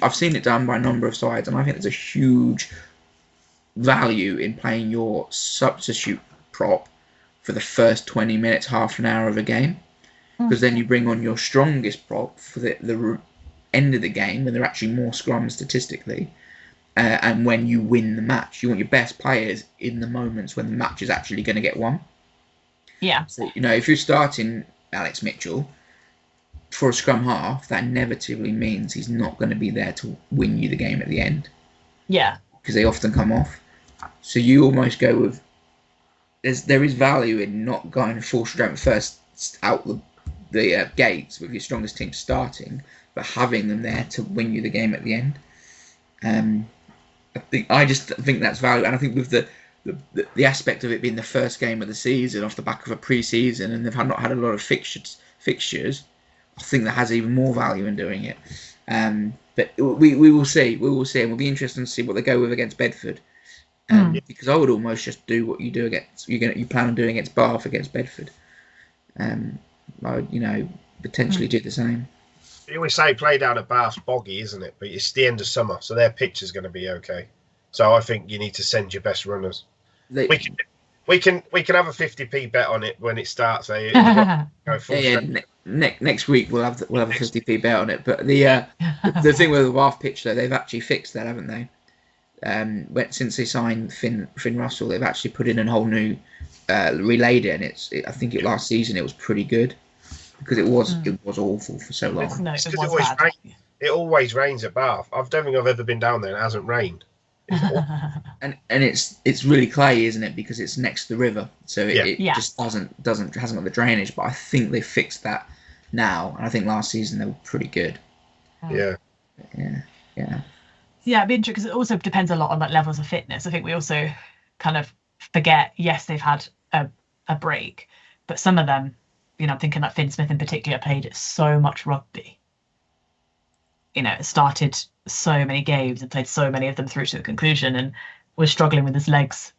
Speaker 2: I've seen it done by a number of sides, and I think there's a huge value in playing your substitute prop for the first 20 minutes, half an hour of a game, because then you bring on your strongest prop for the end of the game when there are actually more scrums statistically, and when you win the match, you want your best players in the moments when the match is actually going to get won.
Speaker 3: Yeah.
Speaker 2: So, you know, if you're starting Alex Mitchell for a scrum half, that inevitably means he's not going to be there to win you the game at the end.
Speaker 3: Yeah.
Speaker 2: Because they often come off. So you almost go with... There is value in not going full strength first out the gates with your strongest team starting, but having them there to win you the game at the end. I just think that's value. And I think with the aspect of it being the first game of the season off the back of a pre-season, and they've not had a lot of fixtures, I think that has even more value in doing it. But we will see. We will see, and we'll be interested to see what they go with against Bedford. Because I would almost just do what you do against you plan on doing against Bath against Bedford. I would, potentially do the same.
Speaker 1: You always say play down at Bath's boggy, isn't it? But it's the end of summer, so their pitch is going to be okay. So I think you need to send your best runners. We can have a 50p bet on it when it starts. Go full
Speaker 2: next week we'll have a 50p bet on it. But the thing with the Bath pitch though, they've actually fixed that, haven't they? Since they signed Finn Russell, they've actually put in a whole new relayed it, and I think last season it was pretty good because it was awful for so long.
Speaker 3: No, it
Speaker 1: always rains at Bath. I don't think I've ever been down there and it hasn't rained.
Speaker 2: and it's really clay, isn't it? Because it's next to the river, so it just hasn't got the drainage. But I think they fixed that now, and I think last season they were pretty good.
Speaker 1: Yeah.
Speaker 3: Yeah, it'd be interesting because it also depends a lot on like levels of fitness. I think we also kind of forget, yes, they've had a break, but some of them, I'm thinking like Finn Smith in particular played so much rugby. Started so many games and played so many of them through to the conclusion and was struggling with his legs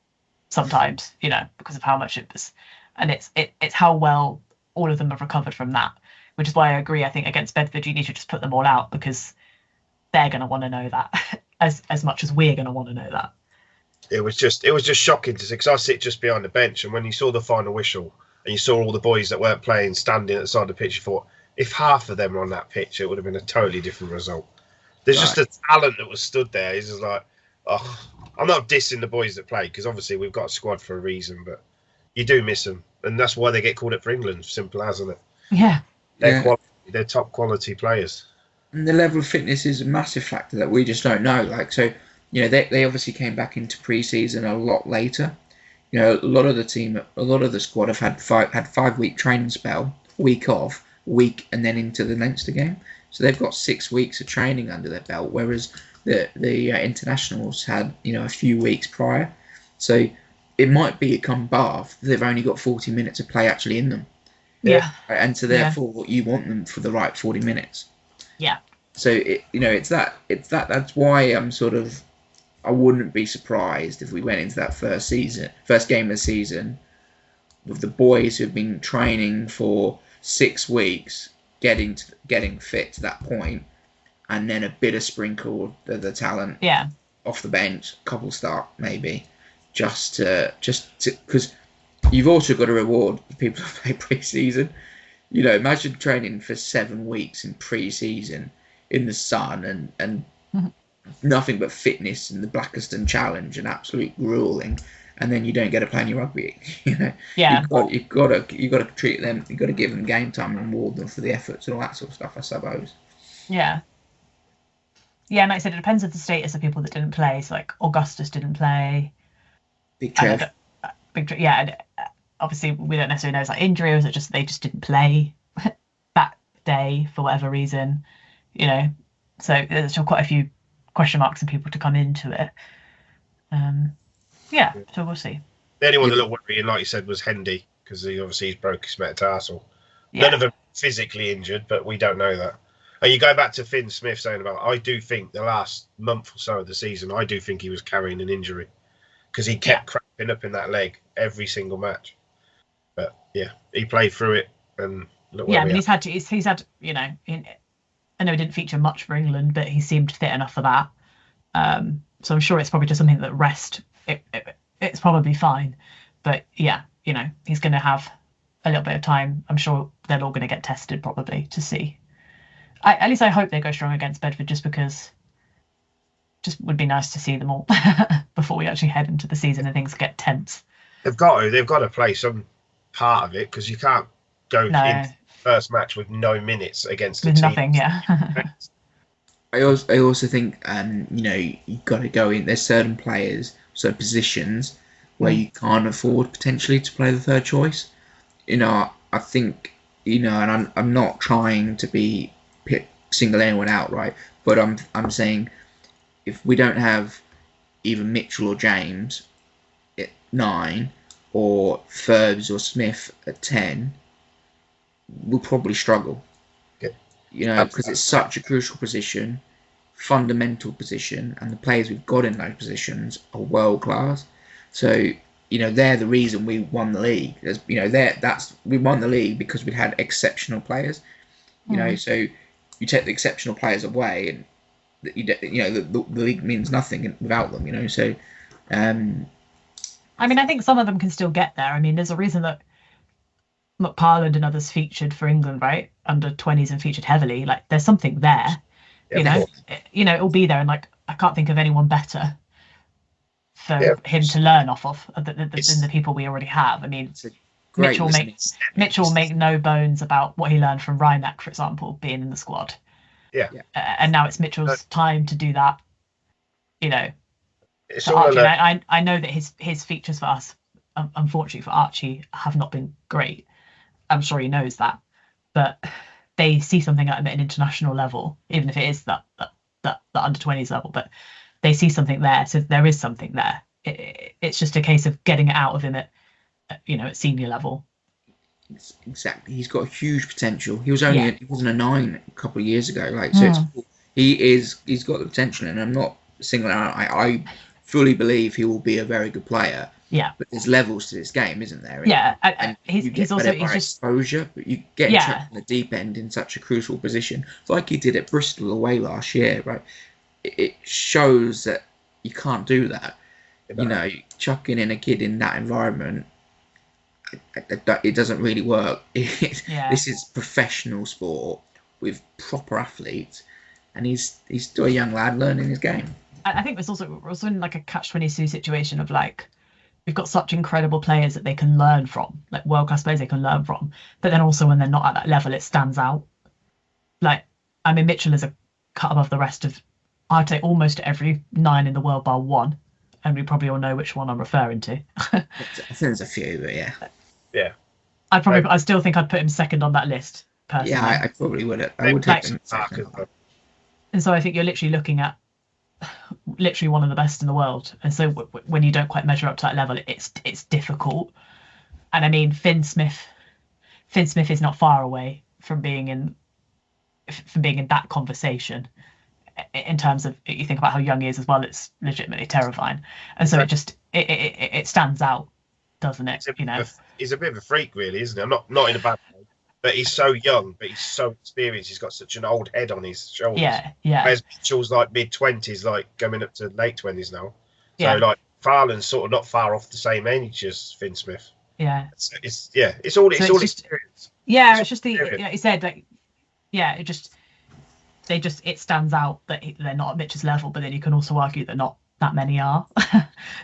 Speaker 3: sometimes, because of how much it was. And it's how well all of them have recovered from that, which is why I agree. I think against Bedford, you need to just put them all out because they're going to want to know that as much as we're going to want to know that.
Speaker 1: It was just shocking to see, because I sit just behind the bench, and when you saw the final whistle and you saw all the boys that weren't playing standing at the side of the pitch, you thought if half of them were on that pitch, it would have been a totally different result. There's just a talent that was stood there. It's just like, oh, I'm not dissing the boys that play, because obviously we've got a squad for a reason, but you do miss them, and that's why they get called up for England. Simple as, isn't it?
Speaker 3: Yeah,
Speaker 1: they're top quality players.
Speaker 2: And the level of fitness is a massive factor that we just don't know. Like, so, they obviously came back into pre-season a lot later. A lot of the squad have had 5-week training spell, week off, week, and then into the Leinster game. So they've got 6 weeks of training under their belt, whereas the internationals had a few weeks prior. So it might be at come Bath they've only got 40 minutes of play actually in them.
Speaker 3: Yeah.
Speaker 2: And so therefore you want them for the right 40 minutes.
Speaker 3: Yeah.
Speaker 2: So it's that that's why I wouldn't be surprised if we went into that first game of the season with the boys who've been training for 6 weeks getting fit to that point, and then a bit of sprinkle of the talent off the bench, couple start maybe, just to because you've also got to reward the people who play pre-season. Imagine training for 7 weeks in pre-season in the sun and nothing but fitness and the Blackiston Challenge and absolute grueling, and then you don't get to play any rugby.
Speaker 3: Yeah.
Speaker 2: You've got to treat them. You've got to give them game time and reward them for the efforts and all that sort of stuff, I suppose.
Speaker 3: Yeah. Yeah, and like I said, it depends on the status of people that didn't play. So like Augustus didn't play.
Speaker 2: Big Trev.
Speaker 3: And obviously we don't necessarily know is that injury or is it just they just didn't play that day for whatever reason. So there's still quite a few question marks and people to come into it. So we'll see.
Speaker 1: The only one that looked worrying, like you said, was Hendy, because he's broke his metatarsal.
Speaker 3: Yeah.
Speaker 1: None of them physically injured, but we don't know that. And you go back to Finn Smith saying about, I do think the last month or so of the season, I do think he was carrying an injury, because he kept cramping up in that leg every single match. But he played through it, and look where
Speaker 3: he's had I know he didn't feature much for England, but he seemed fit enough for that. So I'm sure it's probably just something that rest. It's probably fine, but he's going to have a little bit of time. I'm sure they're all going to get tested probably to see. At least I hope they go strong against Bedford, just because. Just would be nice to see them all before we actually head into the season and things get tense.
Speaker 1: They've got to play some part of it, because you can't go into first match with no minutes against a team.
Speaker 3: Nothing, yeah.
Speaker 2: I also think you've got to go in. There's certain players, certain positions where you can't afford potentially to play the third choice. I think and I'm not trying to single anyone out, right? But I'm saying if we don't have either Mitchell or James at 9 or Ferbs or Smith at 10, we'll probably struggle. Because it's such a crucial position, fundamental position, and the players we've got in those positions are world class. So they're the reason we won the league. We won the league because we had exceptional players. So you take the exceptional players away, and the league means nothing without them. So.
Speaker 3: I think some of them can still get there. There's a reason that McParland and others featured for England, right? Under 20s and featured heavily. Like, there's something there. It'll be there, and like I can't think of anyone better for him to learn off of than the people we already have. Mitchell will make no bones about what he learned from Rhymac, for example, being in the squad.
Speaker 1: Yeah.
Speaker 3: And now it's Mitchell's time to do that.
Speaker 1: It's
Speaker 3: for Archie. I know that his features for us, unfortunately for Archie, have not been great. I'm sure he knows that, but they see something at an international level, even if it is that the under 20s level, but they see something there, so there is something there. It's just a case of getting it out of him at senior level.
Speaker 2: Exactly, he's got huge potential. He was only he wasn't a 9 a couple of years ago, like he's got the potential, and I'm not singling out. I fully believe he will be a very good player.
Speaker 3: Yeah,
Speaker 2: but there's levels to this game, isn't there?
Speaker 3: Yeah,
Speaker 2: and he's also just exposure, but you get chucked in the deep end in such a crucial position, like he did at Bristol away last year, right? It shows that you can't do that. Chucking in a kid in that environment, it doesn't really work. This is professional sport with proper athletes, and he's still a young lad learning his game.
Speaker 3: I think we're also in like a catch-22 situation of like, we've got such incredible players that they can learn from, like world-class players they can learn from, but then also when they're not at that level, it stands out. Like, I mean, Mitchell is a cut above the rest of, I'd say, almost every 9 in the world bar one, and we probably all know which one I'm referring to.
Speaker 2: I think there's a few, but yeah.
Speaker 1: Yeah.
Speaker 3: I still think I'd put him second on that list, personally.
Speaker 2: Yeah, I probably would. I would take him second.
Speaker 3: And so I think you're literally looking at literally one of the best in the world, and so when you don't quite measure up to that level, it's difficult. And I mean, Finn Smith is not far away from being in that conversation in terms of, you think about how young he is as well, it's legitimately terrifying. And so it stands out, doesn't it?
Speaker 1: He's a bit of a freak, really, isn't he? I'm not in a bad way, but he's so young, but he's so experienced. He's got such an old head on his shoulders.
Speaker 3: Yeah.
Speaker 1: Whereas Mitchell's like mid-20s, like coming up to late 20s now. So like Farland's sort of not far off the same age as Finn Smith.
Speaker 3: Yeah.
Speaker 1: It's all experience.
Speaker 3: Yeah, it's just he said like, it stands out that they're not at Mitch's level, but then you can also argue that not that many are.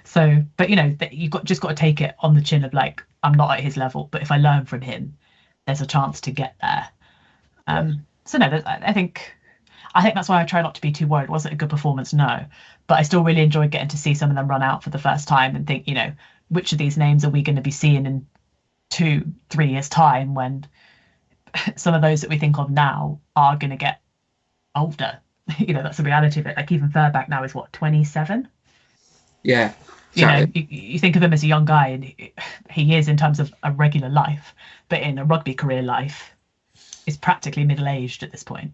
Speaker 3: So, but you've got to take it on the chin of like, I'm not at his level, but if I learn from him, there's a chance to get there. So no, I think that's why I try not to be too worried. Was it a good performance? No, but I still really enjoyed getting to see some of them run out for the first time and think, which of these names are we going to be seeing in 2-3 years time, when some of those that we think of now are going to get older. That's the reality of it. Like, even Furback now is what, 27?
Speaker 2: Yeah.
Speaker 3: You think of him as a young guy, and he is in terms of a regular life, but in a rugby career life, is practically middle-aged at this point.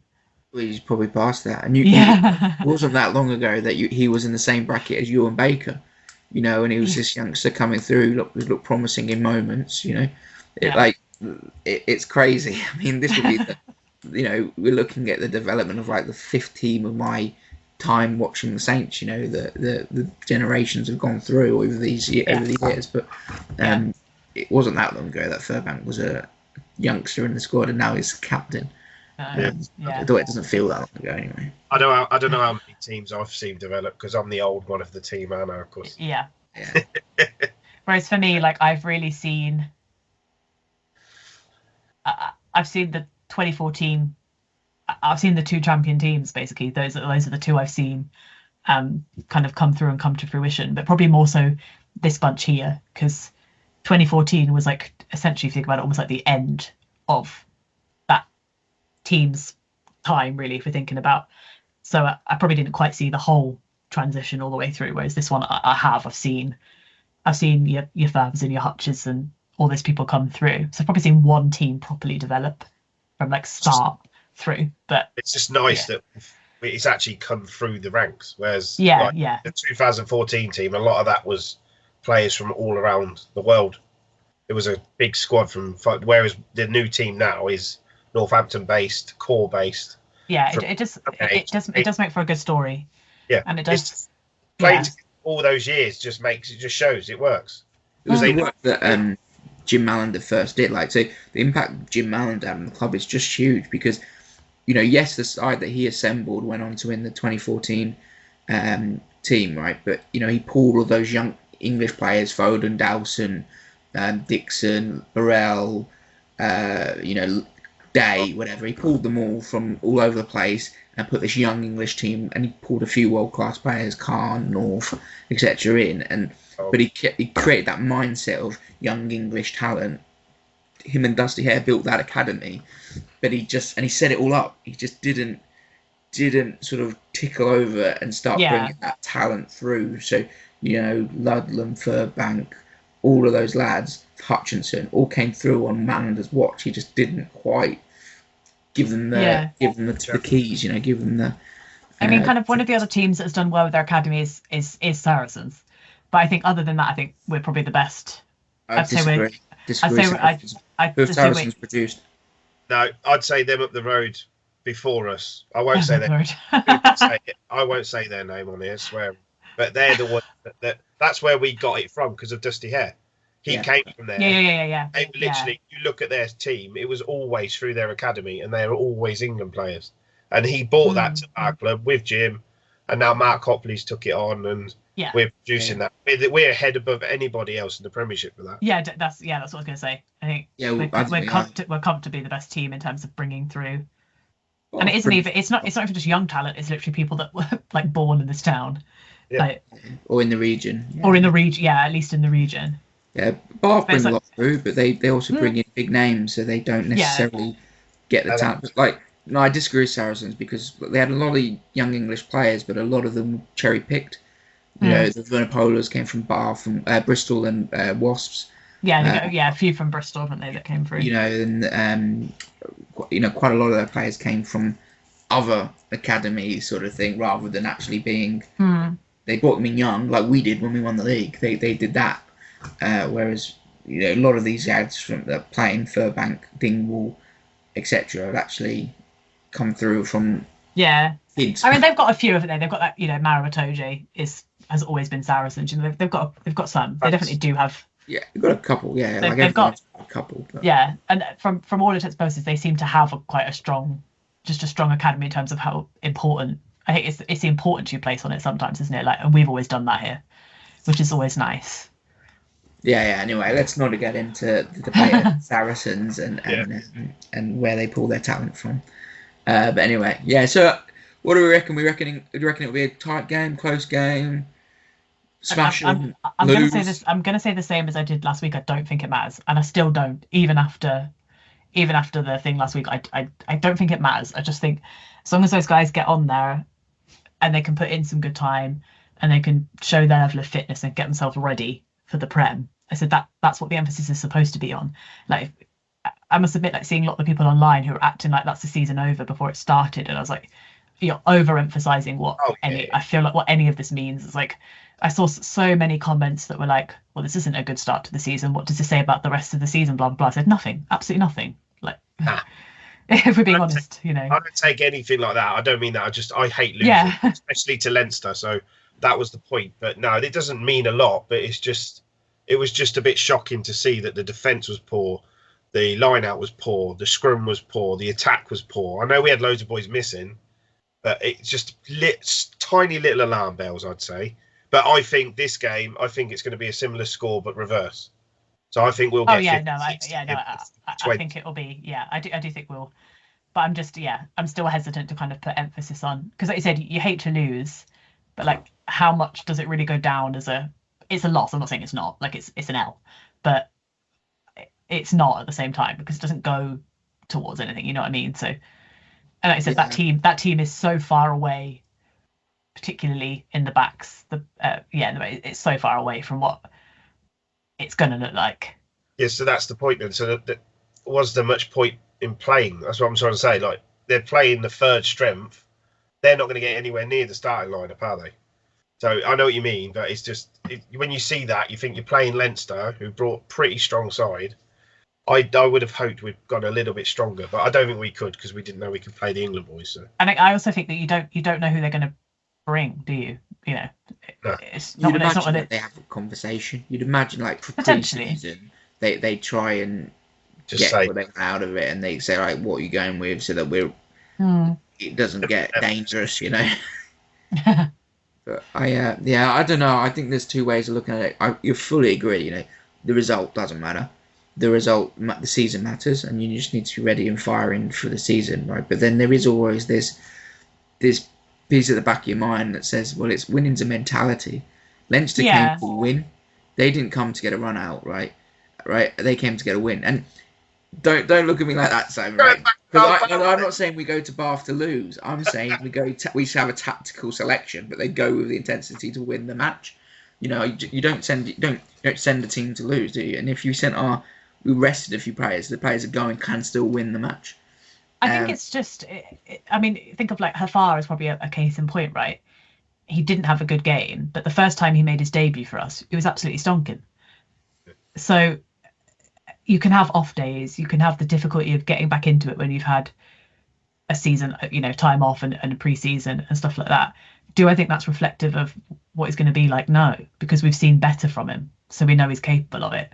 Speaker 2: Well, he's probably past that. And it wasn't that long ago that he was in the same bracket as Ewan Baker, and he was this youngster coming through, looked promising in moments, it's crazy. I mean, this would be we're looking at the development of like the 5th team of my time watching the Saints. The generations have gone through over these years, but it wasn't that long ago that Furbank was a youngster in the squad, and now he's captain. Although it doesn't feel that long ago anyway.
Speaker 1: I don't know how many teams I've seen develop, because I'm the old one of the team, I know, of course.
Speaker 3: Yeah. Whereas for me, like, I've really seen, I've seen the 2014. I've seen the 2 champion teams, basically. Those are the 2 I've seen kind of come through and come to fruition, but probably more so this bunch here, because 2014 was like, essentially, if you think about it, almost like the end of that team's time, really, if we're thinking about. So I probably didn't quite see the whole transition all the way through, whereas this one I've seen your Fabs and your Hutches and all those people come through. So I've probably seen one team properly develop from like start through. But
Speaker 1: it's just nice that it's actually come through the ranks, whereas
Speaker 3: the
Speaker 1: 2014 team, a lot of that was players from all around the world. It was a big squad whereas the new team now is Northampton based, core based.
Speaker 3: Yeah, it does make for a good story.
Speaker 1: Yeah,
Speaker 3: and it does.
Speaker 1: Playing all those years just shows it works.
Speaker 2: It was the work that Jim Mallender first did. Like, so the impact Jim Mallender had on the club is just huge, because yes, the side that he assembled went on to win the 2014 team, right? But he pulled all those young English players, Foden, Dowson, Dixon, Burrell, Day, whatever. He pulled them all from all over the place and put this young English team, and he pulled a few world-class players, Khan, North, etc. in, but he created that mindset of young English talent. Him and Dusty Hare built that academy, but he set it all up. He just didn't didn't sort of tickle over and start
Speaker 3: Yeah.
Speaker 2: bringing that talent through. So, Ludlam, Furbank, all of those lads, Hutchinson, all came through on Mander's watch. He just didn't quite give them the keys, give them the.
Speaker 3: I mean, kind of one of the other teams that's done well with their academy is Saracens, but I think other than that, I think we're probably the best.
Speaker 2: I'd disagree. Who have Saracens produced?
Speaker 1: No, I'd say them up the road before us. I won't say that. I won't say their name on here, I swear. But they're the one that's where we got it from because of Dusty Hare. He came from there.
Speaker 3: Yeah.
Speaker 1: They literally, you look at their team, it was always through their academy, and they were always England players. And he brought that to our club with Jim, and now Mark Copley's took it on, and we're producing that. We're ahead above anybody else in the Premiership for that.
Speaker 3: Yeah, that's what I was going to say. I think we're comfortably the best team in terms of bringing through. Well, and it isn't even. It's not even just young talent. It's literally people that were like born in this town,
Speaker 2: or in the region,
Speaker 3: or in the region. Yeah, at least in the region.
Speaker 2: Yeah, Bath bring a lot through, but they also bring in big names, so they don't necessarily get the talent. No, I disagree with Saracens because they had a lot of young English players, but a lot of them cherry picked. The Vernopolas came from Bath, from Bristol, and Wasps.
Speaker 3: Yeah, a few from Bristol, haven't they, that came through?
Speaker 2: And quite a lot of their players came from other academies, sort of thing, rather than actually being. They brought them in young, like we did when we won the league. They did that, whereas a lot of these lads from that playing Furbank, Dingwall, etc., have actually come through from kids.
Speaker 3: I mean, they've got a few of it. They've got that. Mara Matoje has always been Saracens. They've got some. They definitely do have.
Speaker 2: Yeah, they've got a couple. Yeah,
Speaker 3: they've got
Speaker 2: a couple. But.
Speaker 3: Yeah, and from all intents and purposes, they seem to have quite a strong academy in terms of how important. I think it's the importance you place on it sometimes, isn't it? And we've always done that here, which is always nice.
Speaker 2: Yeah. Anyway, let's not get into the debate of Saracens and where they pull their talent from. But anyway, so what do we reckon? Do you reckon it'll be a tight game, close game, smash them,
Speaker 3: I'm going to say this. I'm going to say the same as I did last week. I don't think it matters, and I still don't. Even after the thing last week, I don't think it matters. I just think as long as those guys get on there and they can put in some good time and they can show their level of fitness and get themselves ready for the Prem. I said that's what the emphasis is supposed to be on. I must admit, seeing a lot of people online who are acting like that's the season over before it started, and I was like, you're overemphasizing I feel like what any of this means. It's like I saw so many comments that were like, well, this isn't a good start to the season. What does it say about the rest of the season? Blah blah blah. I said nothing, absolutely nothing. If we're being honest, I
Speaker 1: don't take anything like that. I don't mean that. I hate losing, especially to Leinster. So that was the point. But no, it doesn't mean a lot. But it was just a bit shocking to see that the defence was poor. The line-out was poor. The scrum was poor. The attack was poor. I know we had loads of boys missing, but it's just tiny little alarm bells, I'd say. But I think this game, it's going to be a similar score, but reverse. So I think we'll get.
Speaker 3: I think it will be. Yeah, I do think we'll. But I'm still hesitant to kind of put emphasis on because, like you said, you hate to lose, but how much does it really go down as a? It's a loss. I'm not saying it's not. It's an L, but. It's not at the same time because it doesn't go towards anything. You know what I mean? So, and like I said, that team is so far away, particularly in the backs. It's so far away from what it's going to look like.
Speaker 1: Yeah, so that's the point then. So that was there much point in playing? That's what I'm trying to say. They're playing the third strength. They're not going to get anywhere near the starting lineup, are they? So I know what you mean, but it's just when you see that, you think you're playing Leinster, who brought pretty strong side. I would have hoped we'd gone a little bit stronger, but I don't think we could because we didn't know we could play the England boys. So.
Speaker 3: And I also think that you don't know who they're going to bring, do you? No. It's not.
Speaker 2: You'd imagine that they have a conversation. You'd imagine for pre-season, they try and just get what they want out of it, and they say what are you going with, so that it doesn't get dangerous, But I don't know. I think there's two ways of looking at it. You fully agree. The result doesn't matter. The season matters, and you just need to be ready and firing for the season, right? But then there is always this piece at the back of your mind that says, well, it's winning's a mentality. Leinster came to win. They didn't come to get a run out, right? They came to get a win. And Don't look at me like that, Simon. Right? Because I'm not saying we go to Bath to lose. I'm saying we should have a tactical selection, but they go with the intensity to win the match. You know, you don't send a team to lose, do you? And if you we rested a few players, the players that go and can still win the match.
Speaker 3: I think it's just. I mean, think of like Hafar is probably a case in point, right? He didn't have a good game, but the first time he made his debut for us, it was absolutely stonking. So you can have off days, you can have the difficulty of getting back into it when you've had a season, time off and a pre-season and stuff like that. Do I think that's reflective of what he's going to be like? No, because we've seen better from him, so we know he's capable of it.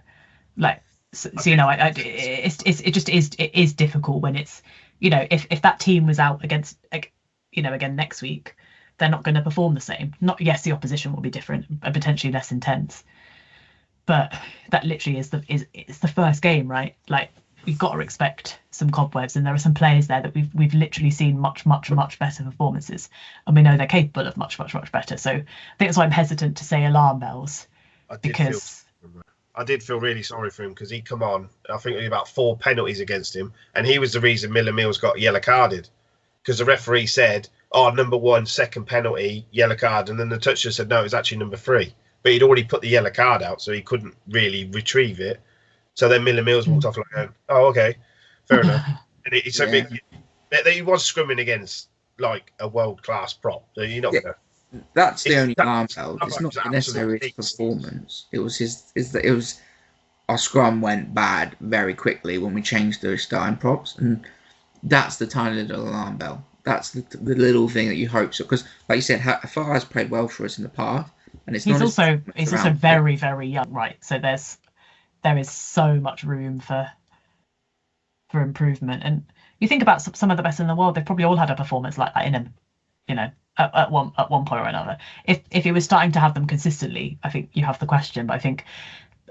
Speaker 3: Like, so it is difficult when it's, if that team was out against, again next week, they're not going to perform the same. Yes, the opposition will be different and potentially less intense. But that literally is the first game, right? Like, we've got to expect some cobwebs, and there are some players there that we've literally seen much better performances, and we know they're capable of much better. So I think that's why I'm hesitant to say alarm bells, because
Speaker 1: I did feel really sorry for him, because he'd come on. I think there were about 4 penalties against him, and he was the reason Miller Mills got yellow carded, because the referee said, number 1, second penalty, yellow card, and then the toucher said no, it was actually number 3. But he'd already put the yellow card out, so he couldn't really retrieve it. So then Miller Mills walked off like, oh, okay, fair enough. And he was scrumming against like a world-class prop. So you're not gonna.
Speaker 2: That's the only alarm bell. It's not necessarily his performance. It was our scrum went bad very quickly when we changed the starting props, and that's the tiny little alarm bell. That's the little thing that you hope so. Because, like you said, Hafar has played well for us in the past. And he's also
Speaker 3: very, very young, right? So there is so much room for improvement. And you think about some of the best in the world, they've probably all had a performance like that in them, at one point or another. If he was starting to have them consistently, I think you have the question. But I think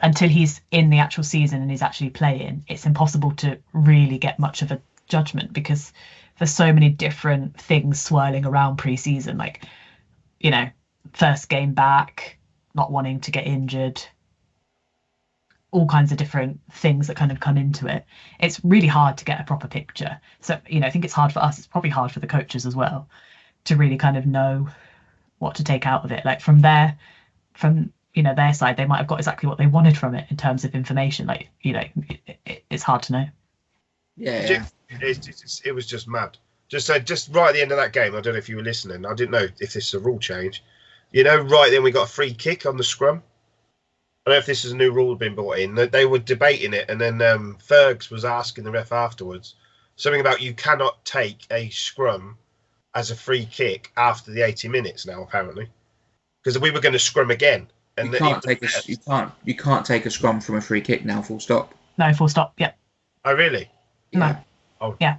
Speaker 3: until he's in the actual season and he's actually playing, it's impossible to really get much of a judgment, because there's so many different things swirling around pre-season, like, first game back, not wanting to get injured, all kinds of different things that kind of come into it. It's really hard to get a proper picture. So, I think it's hard for us. It's probably hard for the coaches as well to really kind of know what to take out of it. Like from their side, they might have got exactly what they wanted from it in terms of information. Like, it's hard to know.
Speaker 2: Yeah.
Speaker 1: It was just mad. Just right at the end of that game, I don't know if you were listening. I didn't know if this is a rule change. Right then we got a free kick on the scrum. I don't know if this is a new rule been brought in. They were debating it, and then Fergs was asking the ref afterwards something about you cannot take a scrum as a free kick after the 80 minutes now, apparently, because we were going to scrum again. And
Speaker 2: you can't take a scrum from a free kick now. Full stop.
Speaker 3: No, full stop. Yep.
Speaker 1: Oh really?
Speaker 2: Yeah.
Speaker 3: No.
Speaker 1: Oh
Speaker 3: yeah.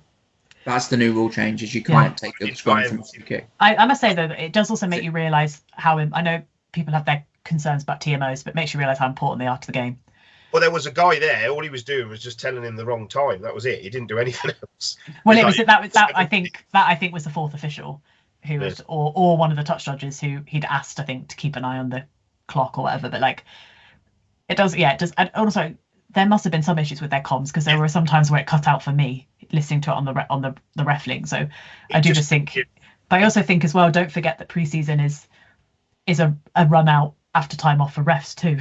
Speaker 2: That's the new rule change, is you can't take a scrum from a free kick.
Speaker 3: I must say, though, that it does also make you realise how... I know people have their concerns about TMOs, but it makes you realise how important they are to the game.
Speaker 1: Well, there was a guy there, all he was doing was just telling him the wrong time. That was it. He didn't do anything else.
Speaker 3: Well, I think was the fourth official, who was... Or one of the touch judges who he'd asked, I think, to keep an eye on the clock or whatever. But, like, it does... Yeah, it does... And also, there must have been some issues with their comms, because there were some times where it cut out for me listening to it on the ref link. So I do just think, but I also think as well, don't forget that pre-season is a run out after time off for refs too.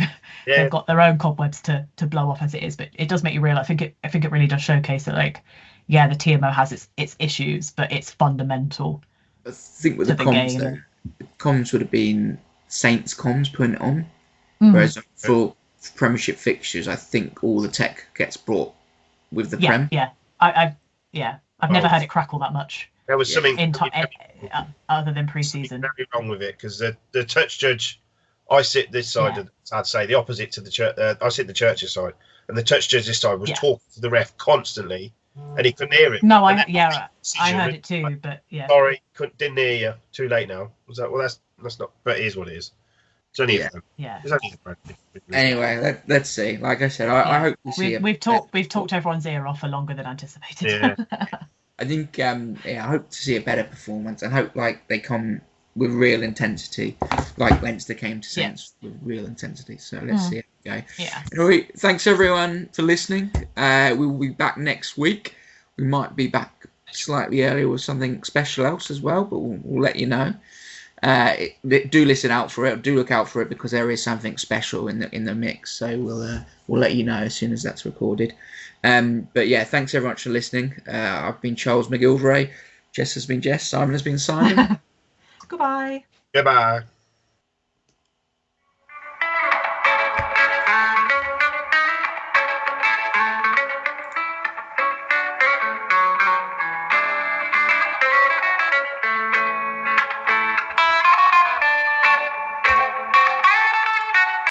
Speaker 3: Yeah. They've got their own cobwebs to blow off as it is, but it does make you realize. I think it really does showcase that, like, yeah, the TMO has its issues, but it's fundamental.
Speaker 2: I think with the comms though, the comms would have been Saints comms putting it on, whereas for Premiership fixtures, I think all the tech gets brought with the Prem.
Speaker 3: Yeah. I've never heard it crackle that much.
Speaker 1: There was something
Speaker 3: other than pre-season.
Speaker 1: Very wrong with it, because the touch judge, I sit this side. I'd say the opposite to the church. I sit the church's side, and the touch judge this side was talking to the ref constantly, and he couldn't hear it.
Speaker 3: No, I heard it too, but yeah.
Speaker 1: Sorry, didn't hear you. Too late now. Was that? Well, that's not. But it is what it is. It's only It's only
Speaker 2: anyway, let's see. Like I said, I hope we see.
Speaker 3: We've talked everyone's ear off for longer than anticipated.
Speaker 1: Yeah.
Speaker 2: I think I hope to see a better performance, and hope like they come with real intensity, like Leinster came to Saints with real intensity. So let's see how it goes.
Speaker 3: Yeah.
Speaker 2: Anyway, thanks everyone for listening. We will be back next week. We might be back slightly earlier with something special else as well, but we'll let you know. Do listen out for it. Do look out for it because there is something special in the mix. So we'll let you know as soon as that's recorded. But yeah, thanks very much for listening. I've been Charles McGilvray. Jess has been Jess. Simon has been Simon.
Speaker 3: Goodbye.
Speaker 1: Goodbye.